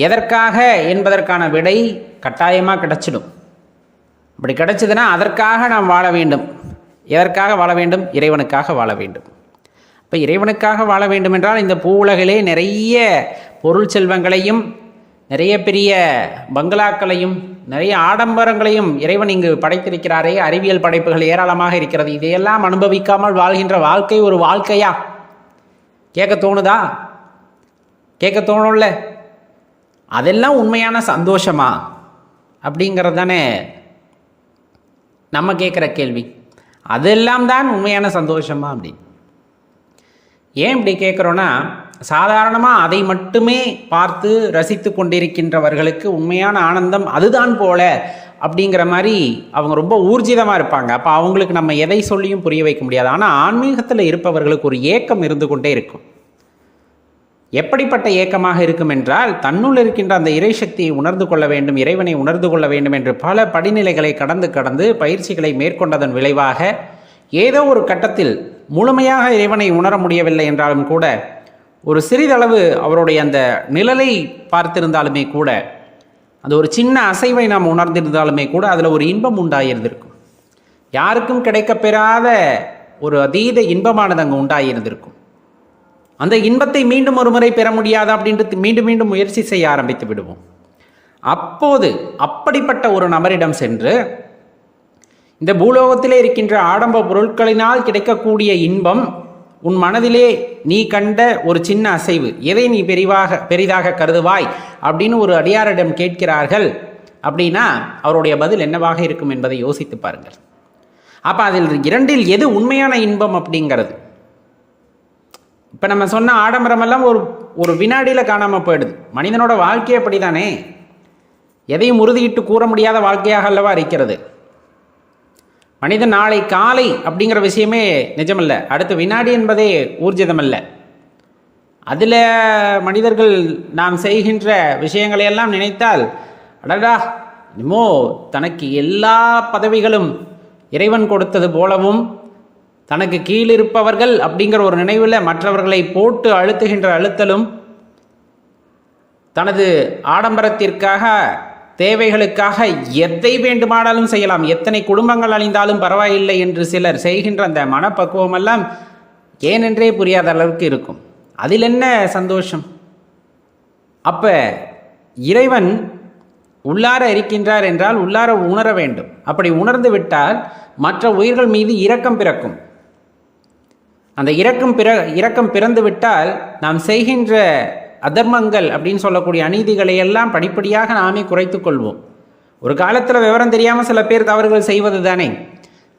எதற்காக என்பதற்கான விடை கட்டாயமாக கிடச்சிடும். அப்படி கிடைச்சதுன்னா அதற்காக நாம் வாழ வேண்டும். எதற்காக வாழ வேண்டும்? இறைவனுக்காக வாழ வேண்டும். இப்போ இறைவனுக்காக வாழ வேண்டும் என்றால் இந்த பூ உலகிலே நிறைய பொருள் செல்வங்களையும் நிறைய பெரிய பங்களாக்களையும் நிறைய ஆடம்பரங்களையும் இறைவன் இங்கு படைத்திருக்கிறாரே. அறிவியல் படைப்புகள் ஏராளமாக இருக்கிறது. இதையெல்லாம் அனுபவிக்காமல் வாழ்கின்ற வாழ்க்கை ஒரு வாழ்க்கையா? கேட்க தோணுதா? கேட்க தோணும்ல. அதெல்லாம் உண்மையான சந்தோஷமா அப்படிங்கிறது தானே நம்ம கேட்குற கேள்வி. அதெல்லாம் தான் உண்மையான சந்தோஷமா அப்படி. ஏன் இப்படி கேட்குறோன்னா, சாதாரணமாக அதை மட்டுமே பார்த்து ரசித்து கொண்டிருக்கின்றவர்களுக்கு உண்மையான ஆனந்தம் அதுதான் போல அப்படிங்கிற மாதிரி அவங்க ரொம்ப ஊர்ஜிதமாக இருப்பாங்க. அப்போ அவங்களுக்கு நம்ம எதை சொல்லியும் புரிய வைக்க முடியாது. ஆனால் ஆன்மீகத்தில் இருப்பவர்களுக்கு ஒரு ஏக்கம் இருந்து கொண்டே இருக்கும். எப்படிப்பட்ட ஏக்கமாக இருக்கும் என்றால், தன்னுள் இருக்கின்ற அந்த இறை சக்தியை உணர்ந்து கொள்ள வேண்டும், இறைவனை உணர்ந்து கொள்ள வேண்டும் என்று பல படிநிலைகளை கடந்து பயிற்சிகளை மேற்கொண்டதன் விளைவாக ஏதோ ஒரு கட்டத்தில் முழுமையாக இறைவனை உணர முடியவில்லை என்றாலும் கூட ஒரு சிறிதளவு அவருடைய அந்த நிழலை பார்த்திருந்தாலுமே கூட, அந்த ஒரு சின்ன அசைவை நாம் உணர்ந்திருந்தாலுமே கூட அதில் ஒரு இன்பம் உண்டாயிருந்திருக்கும். யாருக்கும் கிடைக்கப்பெறாத ஒரு அதீத இன்பமானது அங்கே உண்டாயிருந்திருக்கும். அந்த இன்பத்தை மீண்டும் ஒரு முறை பெற முடியாது அப்படின்ட்டு மீண்டும் மீண்டும் முயற்சி செய்ய ஆரம்பித்து விடுவோம். அப்போது அப்படிப்பட்ட ஒரு நபரிடம் சென்று, இந்த பூலோகத்திலே இருக்கின்ற ஆடம்ப பொருட்களினால் கிடைக்கக்கூடிய இன்பம் உன் மனதிலே நீ கண்ட ஒரு சின்ன அசைவு, எதை நீ பெரிதாக கருதுவாய் அப்படின்னு ஒரு அடியாரிடம் கேட்கிறார்கள் அப்படின்னா அவருடைய பதில் என்னவாக இருக்கும் என்பதை யோசித்து பாருங்கள். அப்போ அதில் இரண்டில் எது உண்மையான இன்பம் அப்படிங்கிறது. இப்போ நம்ம சொன்ன ஆடம்பரமெல்லாம் ஒரு வினாடியில் காணாமல் போயிடுது. மனிதனோட வாழ்க்கையை அப்படி தானே, எதையும் உறுதியிட்டு கூற முடியாத வாழ்க்கையாக அல்லவா இருக்கிறது. மனிதன் நாளை காலை அப்படிங்கிற விஷயமே நிஜமல்ல, அடுத்த வினாடி என்பதே ஊர்ஜிதமல்ல. அதில் மனிதர்கள் நாம் செய்கின்ற விஷயங்களையெல்லாம் நினைத்தால், அடடா இன்னமோ தனக்கு எல்லா பதவிகளும் இறைவன் கொடுத்தது போலவும், தனக்கு கீழிருப்பவர்கள் அப்படிங்கிற ஒரு நினைவில் மற்றவர்களை போட்டு அழுத்துகின்ற அழுத்தலும், தனது ஆடம்பரத்திற்காக தேவைகளுக்காக எதை வேண்டுமானாலும் செய்யலாம், எத்தனை குடும்பங்கள் அழிந்தாலும் பரவாயில்லை என்று சிலர் செய்கின்ற அந்த மனப்பக்குவமெல்லாம் ஏனென்றே புரியாத அளவுக்கு இருக்கும். அதில் என்ன சந்தோஷம்? அப்போ இறைவன் உள்ளார இருக்கின்றார் என்றால் உள்ளார உணர வேண்டும். அப்படி உணர்ந்து விட்டால் மற்ற உயிர்கள் மீது இரக்கம் பிறக்கும். அந்த இரக்கம் பிறந்து விட்டால் நாம் செய்கின்ற அதர்மங்கள் அப்படின்னு சொல்லக்கூடிய அநீதிகளை எல்லாம் படிப்படியாக நாமே குறைத்து கொள்வோம். ஒரு காலத்தில் விவரம் தெரியாமல் சில பேர் தவறுகள் செய்வது தானே,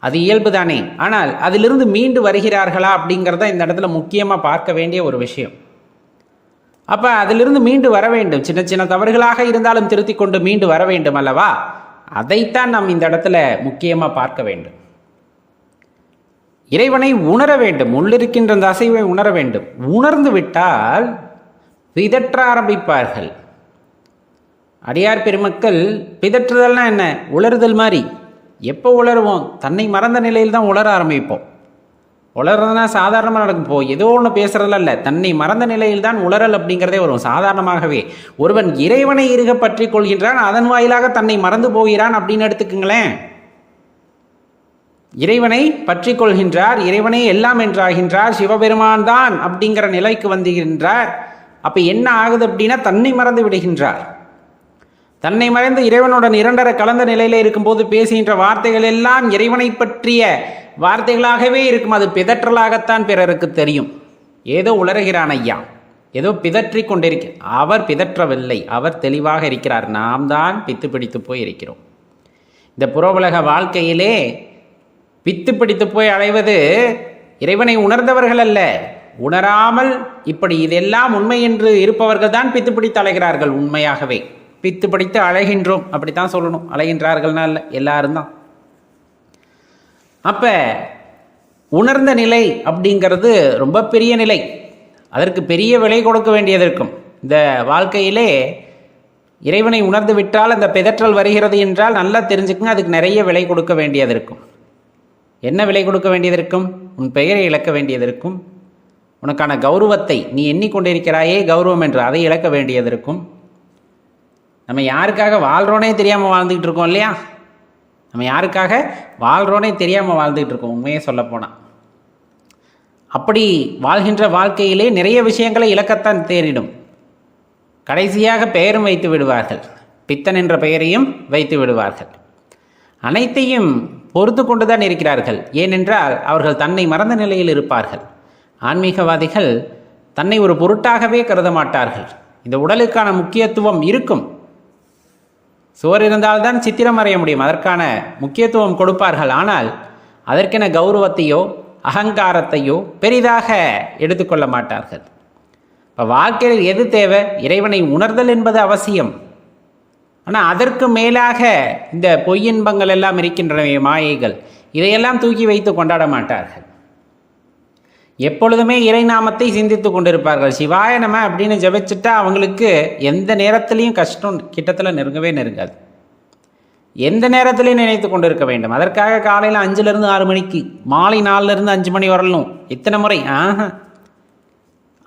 அது இயல்பு தானே. ஆனால் அதிலிருந்து மீண்டு வருகிறார்களா அப்படிங்கிறத இந்த இடத்துல முக்கியமாக பார்க்க வேண்டிய ஒரு விஷயம். அப்போ அதிலிருந்து மீண்டு வர வேண்டும். சின்ன சின்ன தவறுகளாக இருந்தாலும் திருத்தி கொண்டு மீண்டு வர வேண்டும் அல்லவா? அதைத்தான் நாம் இந்த இடத்துல முக்கியமாக பார்க்க வேண்டும். இறைவனை உணர வேண்டும், உள்ளிருக்கின்ற அந்த அசைவை உணர வேண்டும். உணர்ந்து விட்டால் பிதற்ற ஆரம்பிப்பார்கள். அடியார் பெருமக்கள் பிதற்றுதல்னா என்ன? உளறுதல் மாதிரி. எப்போ உளருவோம்? தன்னை மறந்த நிலையில் தான் உளர ஆரம்பிப்போம். உளறதுனா சாதாரணமாக நடக்கும். ஏதோ ஒன்று பேசுறதுல இல்லை, தன்னை மறந்த நிலையில் தான் உளறல் அப்படிங்கிறதே வரும் சாதாரணமாகவே. ஒருவன் இறைவனை இறுக பற்றி கொள்கின்றான், அதன் வாயிலாக தன்னை மறந்து போகிறான் அப்படின்னு எடுத்துக்குங்களேன். இறைவனை பற்றி கொள்கின்றார், இறைவனே எல்லாம் என்றாகின்றார், சிவபெருமான் தான் அப்படிங்கிற நிலைக்கு வந்துகின்றார். அப்போ என்ன ஆகுது அப்படின்னா தன்னை மறந்து விடுகின்றார். தன்னை மறைந்து இறைவனுடன் இரண்டரை கலந்த நிலையில் இருக்கும்போது பேசுகின்ற வார்த்தைகள் எல்லாம் இறைவனை பற்றிய வார்த்தைகளாகவே இருக்கும். அது பிதற்றலாகத்தான் பிறருக்கு தெரியும். ஏதோ உளறுகிறான் ஐயா, ஏதோ பிதற்றி கொண்டிருக்க. அவர் பிதற்றவில்லை, அவர் தெளிவாக இருக்கிறார். நாம் தான் பித்து பிடித்து போய் இருக்கிறோம். இந்த புறவுலக வாழ்க்கையிலே பித்து பிடித்து போய் அலைவது இறைவனை உணர்ந்தவர்கள் அல்ல, உணராமல் இப்படி இதெல்லாம் உண்மை என்று இருப்பவர்கள் தான் பித்து பிடித்து அலைகிறார்கள். உண்மையாகவே பித்து பிடித்து அலைகின்றோம் அப்படித்தான் சொல்லணும். அலைகின்றார்கள்னா இல்லை, எல்லாரும் தான். அப்போ உணர்ந்த நிலை அப்படிங்கிறது ரொம்ப பெரிய நிலை. அதற்கு பெரிய விலை கொடுக்க வேண்டியது இருக்கும். இந்த வாழ்க்கையிலே இறைவனை உணர்ந்து விட்டால் அந்த பிதற்றல் வருகிறது என்றால் நல்லா தெரிஞ்சுக்குங்க, அதுக்கு நிறைய விலை கொடுக்க வேண்டியது இருக்கும். என்ன விலை கொடுக்க வேண்டியது இருக்கும்? உன் பெயரை இழக்க வேண்டியது இருக்கும். உனக்கான கௌரவத்தை நீ எண்ணிக்கொண்டிருக்கிறாயே கௌரவம் என்று, அதை இழக்க வேண்டியது இருக்கும். நம்ம யாருக்காக வாழ்கிறோனே தெரியாமல் வாழ்ந்துக்கிட்டு இருக்கோம் இல்லையா? நம்ம யாருக்காக வாழ்கிறோன்னே தெரியாமல் வாழ்ந்துகிட்டு இருக்கோம் உண்மையே சொல்லப்போனால். அப்படி வாழ்கின்ற வாழ்க்கையிலே நிறைய விஷயங்களை இழக்கத்தான் தேரிடும். கடைசியாக பெயரும் வைத்து விடுவார்கள், பித்தன் என்ற பெயரையும் வைத்து விடுவார்கள். அனைத்தையும் பொறுத்து கொண்டு தான் இருக்கிறார்கள். ஏனென்றால் அவர்கள் தன்னை மறந்த நிலையில் இருப்பார்கள். ஆன்மீகவாதிகள் தன்னை ஒரு பொருட்டாகவே கருத மாட்டார்கள். இந்த உடலுக்கான முக்கியத்துவம் இருக்கும். சுவர் இருந்தால்தான் சித்திரம் வரைய முடியும், அதற்கான முக்கியத்துவம் கொடுப்பார்கள். ஆனால் அதற்கென கௌரவத்தையோ அகங்காரத்தையோ பெரிதாக எடுத்துக்கொள்ள மாட்டார்கள். இப்போ வாழ்க்கையில் எது தேவை? இறைவனை உணர்தல் என்பது அவசியம். ஆனால் அதற்கு மேலாக இந்த பொய்யின்பங்கள் எல்லாம் இருக்கின்றன, மாயைகள், இதையெல்லாம் தூக்கி வைத்து கொண்டாட மாட்டார்கள். எப்பொழுதுமே இறைநாமத்தை சிந்தித்து கொண்டிருப்பார்கள். சிவாய நம அப்படின்னு ஜபிச்சுட்டா அவங்களுக்கு எந்த நேரத்திலையும் கஷ்டம் கிட்டத்தில் நெருங்கவே நெருங்காது. எந்த நேரத்திலையும் நினைத்து கொண்டு இருக்க வேண்டும். அதற்காக காலையில் 5லேருந்து 6 மணிக்கு, மாலை 4லேருந்து 5 மணி வரலும் இத்தனை முறை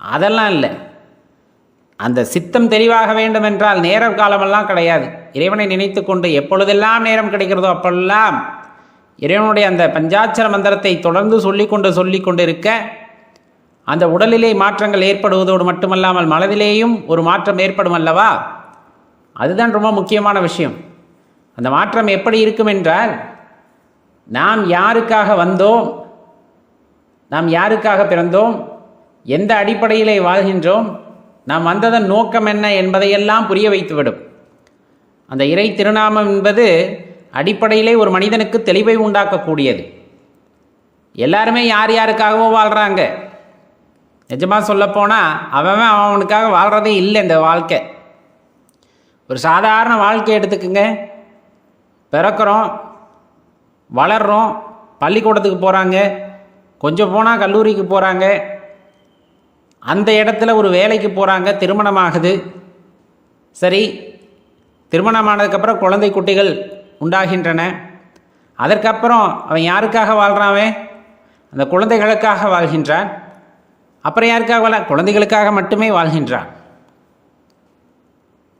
அதெல்லாம் இல்லை. அந்த சித்தம் தெளிவாக வேண்டும் என்றால் நேர காலமெல்லாம் கிடையாது. இறைவனை நினைத்து கொண்டு எப்பொழுதெல்லாம் நேரம் கிடைக்கிறதோ அப்பொழுதெல்லாம் இறைவனுடைய அந்த பஞ்சாட்சர மந்திரத்தை தொடர்ந்து சொல்லிக்கொண்டு இருக்க அந்த உடலிலே மாற்றங்கள் ஏற்படுவதோடு மட்டுமல்லாமல் மனதிலேயும் ஒரு மாற்றம் ஏற்படும் அல்லவா? அதுதான் ரொம்ப முக்கியமான விஷயம். அந்த மாற்றம் எப்படி இருக்கும் என்றால், நாம் யாருக்காக வந்தோம், நாம் யாருக்காக பிறந்தோம், எந்த அடிப்படையிலே வாழ்கின்றோம், நாம் வந்ததன் நோக்கம் என்ன என்பதையெல்லாம் புரிய வைத்துவிடும். அந்த இறை திருநாமம் என்பது அடிப்படையிலே ஒரு மனிதனுக்கு தெளிவை உண்டாக்கக்கூடியது. எல்லாருமே யார் யாருக்காகவோ வாழ்கிறாங்க. நிஜமாக சொல்லப்போனால் அவனுக்காக வாழ்கிறதே இல்லை இந்த வாழ்க்கை. ஒரு சாதாரண வாழ்க்கை எடுத்துக்குங்க. பிறக்கிறோம், வளர்கிறோம், பள்ளிக்கூடத்துக்கு போகிறாங்க, கொஞ்சம் போனால் கல்லூரிக்கு போகிறாங்க, அந்த இடத்துல ஒரு வேலைக்கு போகிறாங்க, திருமணமாகுது. சரி, திருமணமானதுக்கப்புறம் குழந்தை குட்டிகள் உண்டாகின்றன. அதற்கப்புறம் அவன் யாருக்காக வாழ்கிறான்? அந்த குழந்தைகளுக்காக வாழ்கின்றான். அப்புறம் யாருக்காக குழந்தைகளுக்காக மட்டுமே வாழ்கின்றான்.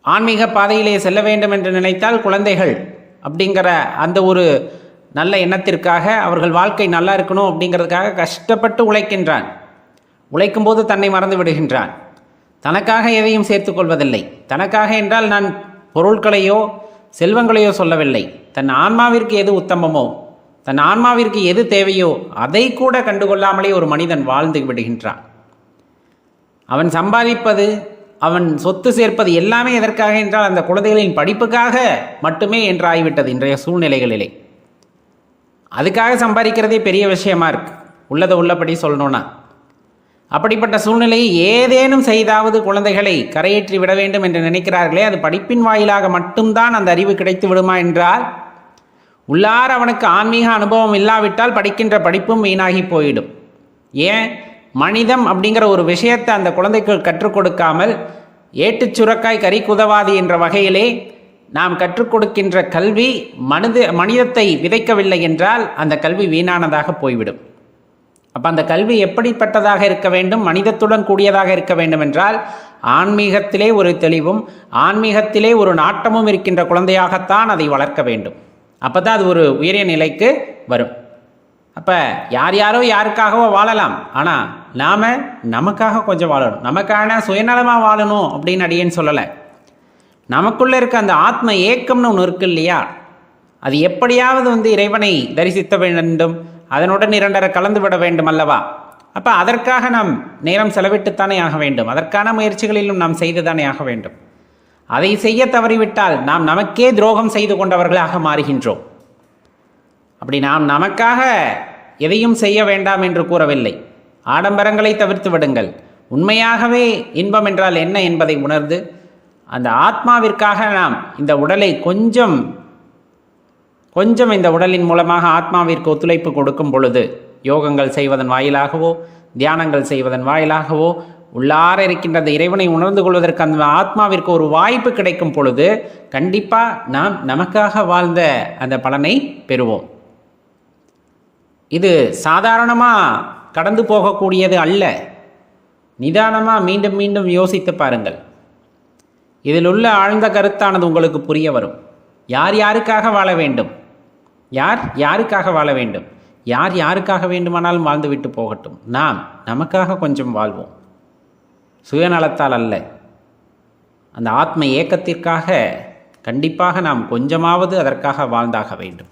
ஆன்மீக பாதையிலே செல்ல வேண்டும் என்று நினைத்தால் குழந்தைகள் அப்படிங்கிற அந்த ஒரு நல்ல எண்ணத்திற்காக, அவர்கள் வாழ்க்கை நல்லா இருக்கணும் அப்படிங்கிறதுக்காக கஷ்டப்பட்டு உழைக்கின்றான். உழைக்கும்போது தன்னை மறந்து விடுகின்றான். தனக்காக எதையும் சேர்த்து கொள்வதில்லை. தனக்காக என்றால் நான் பொருட்களையோ செல்வங்களையோ சொல்லவில்லை. தன் ஆன்மாவிற்கு எது உத்தமமோ, தன் ஆன்மாவிற்கு எது தேவையோ அதை கூட கண்டுகொள்ளாமலே ஒரு மனிதன் வாழ்ந்து விடுகின்றான். அவன் சம்பாதிப்பது, அவன் சொத்து சேர்ப்பது எல்லாமே எதற்காக என்றால் அந்த குழந்தைகளின் படிப்புக்காக மட்டுமே என்று ஆகிவிட்டது இன்றைய சூழ்நிலைகளிலே. அதுக்காக சம்பாதிக்கிறதே பெரிய விஷயமா இருக்கு, உள்ளதை உள்ளபடி சொல்லணும்னா. அப்படிப்பட்ட சூழ்நிலையை ஏதேனும் செய்தாவது குழந்தைகளை கரையேற்றி விட வேண்டும் என்று நினைக்கிறார்களே, அது படிப்பின் வாயிலாக மட்டும்தான் அந்த அறிவு கிடைத்து விடுமா என்றால், உள்ளார அவனுக்கு ஆன்மீக அனுபவம் இல்லாவிட்டால் படிக்கின்ற படிப்பும் வீணாகி போயிடும். ஏன்? மனிதம் அப்படிங்கிற ஒரு விஷயத்தை அந்த குழந்தைக்கு கற்றுக் கொடுக்காமல் ஏட்டுச் சுரக்காய் கறி குதவாதி என்ற வகையிலே நாம் கற்றுக் கொடுக்கின்ற கல்வி மனிதத்தை விதைக்கவில்லை என்றால் அந்த கல்வி வீணானதாக போய்விடும். அப்போ அந்த கல்வி எப்படிப்பட்டதாக இருக்க வேண்டும்? மனிதத்துடன் கூடியதாக இருக்க வேண்டும் என்றால் ஆன்மீகத்திலே ஒரு தெளிவும் ஆன்மீகத்திலே ஒரு நாட்டமும் இருக்கின்ற குழந்தையாகத்தான் அதை வளர்க்க வேண்டும். அப்போ தான் அது ஒரு உயரிய நிலைக்கு வரும். அப்போ யாரோ யாருக்காகவோ வாழலாம், ஆனால் நாம் நமக்காக கொஞ்சம் வாழணும். நமக்கான சுயநலமாக வாழணும் அப்படின்னு அடியேன்னு சொல்லலை. நமக்குள்ளே இருக்க அந்த ஆத்ம ஏக்கம்னு ஒன்று இருக்கு இல்லையா, அது எப்படியாவது இறைவனை தரிசித்த வேண்டும், அதனுடன் இரண்டரை கலந்து விட வேண்டும் அல்லவா? அப்போ அதற்காக நாம் நேரம் செலவிட்டுத்தானே ஆக வேண்டும். அதற்கான முயற்சிகளிலும் நாம் செய்துதானே ஆக வேண்டும். அதை செய்ய தவறிவிட்டால் நாம் நமக்கே துரோகம் செய்து கொண்டவர்களாக மாறுகின்றோம். அப்படி நாம் நமக்காக எதையும் செய்ய வேண்டாம் என்று கூறவில்லை. ஆடம்பரங்களை தவிர்த்து விடுங்கள். உண்மையாகவே இன்பம் என்றால் என்ன என்பதை உணர்ந்து அந்த ஆத்மாவிற்காக நாம் இந்த உடலை கொஞ்சம் இந்த உடலின் மூலமாக ஆத்மாவிற்கு ஒத்துழைப்பு கொடுக்கும் பொழுது, யோகங்கள் செய்வதன் வாயிலாகவோ தியானங்கள் செய்வதன் வாயிலாகவோ உள்ளார இருக்கின்ற அந்த இறைவனை உணர்ந்து கொள்வதற்கு அந்த ஆத்மாவிற்கு ஒரு வாய்ப்பு கிடைக்கும் பொழுது கண்டிப்பாக நாம் நமக்காக வாழ்ந்த அந்த பலனை பெறுவோம். இது சாதாரணமாக கடந்து போகக்கூடியது அல்ல. நிதானமாக மீண்டும் மீண்டும் யோசித்து பாருங்கள். இதில் உள்ள ஆழ்ந்த கருத்தானது உங்களுக்கு புரிய வரும். யாருக்காக வாழ வேண்டும்? யார் யாருக்காக வாழ வேண்டும்? யார் யாருக்காக வேண்டுமானாலும் வாழ்ந்துவிட்டு போகட்டும். நாம் நமக்காக கொஞ்சம் வாழ்வோம். சுயநலத்தால் அல்ல, அந்த ஆத்ம ஏக்கத்திற்காக கண்டிப்பாக நாம் கொஞ்சமாவது அதற்காக வாழ்ந்தாக வேண்டும்.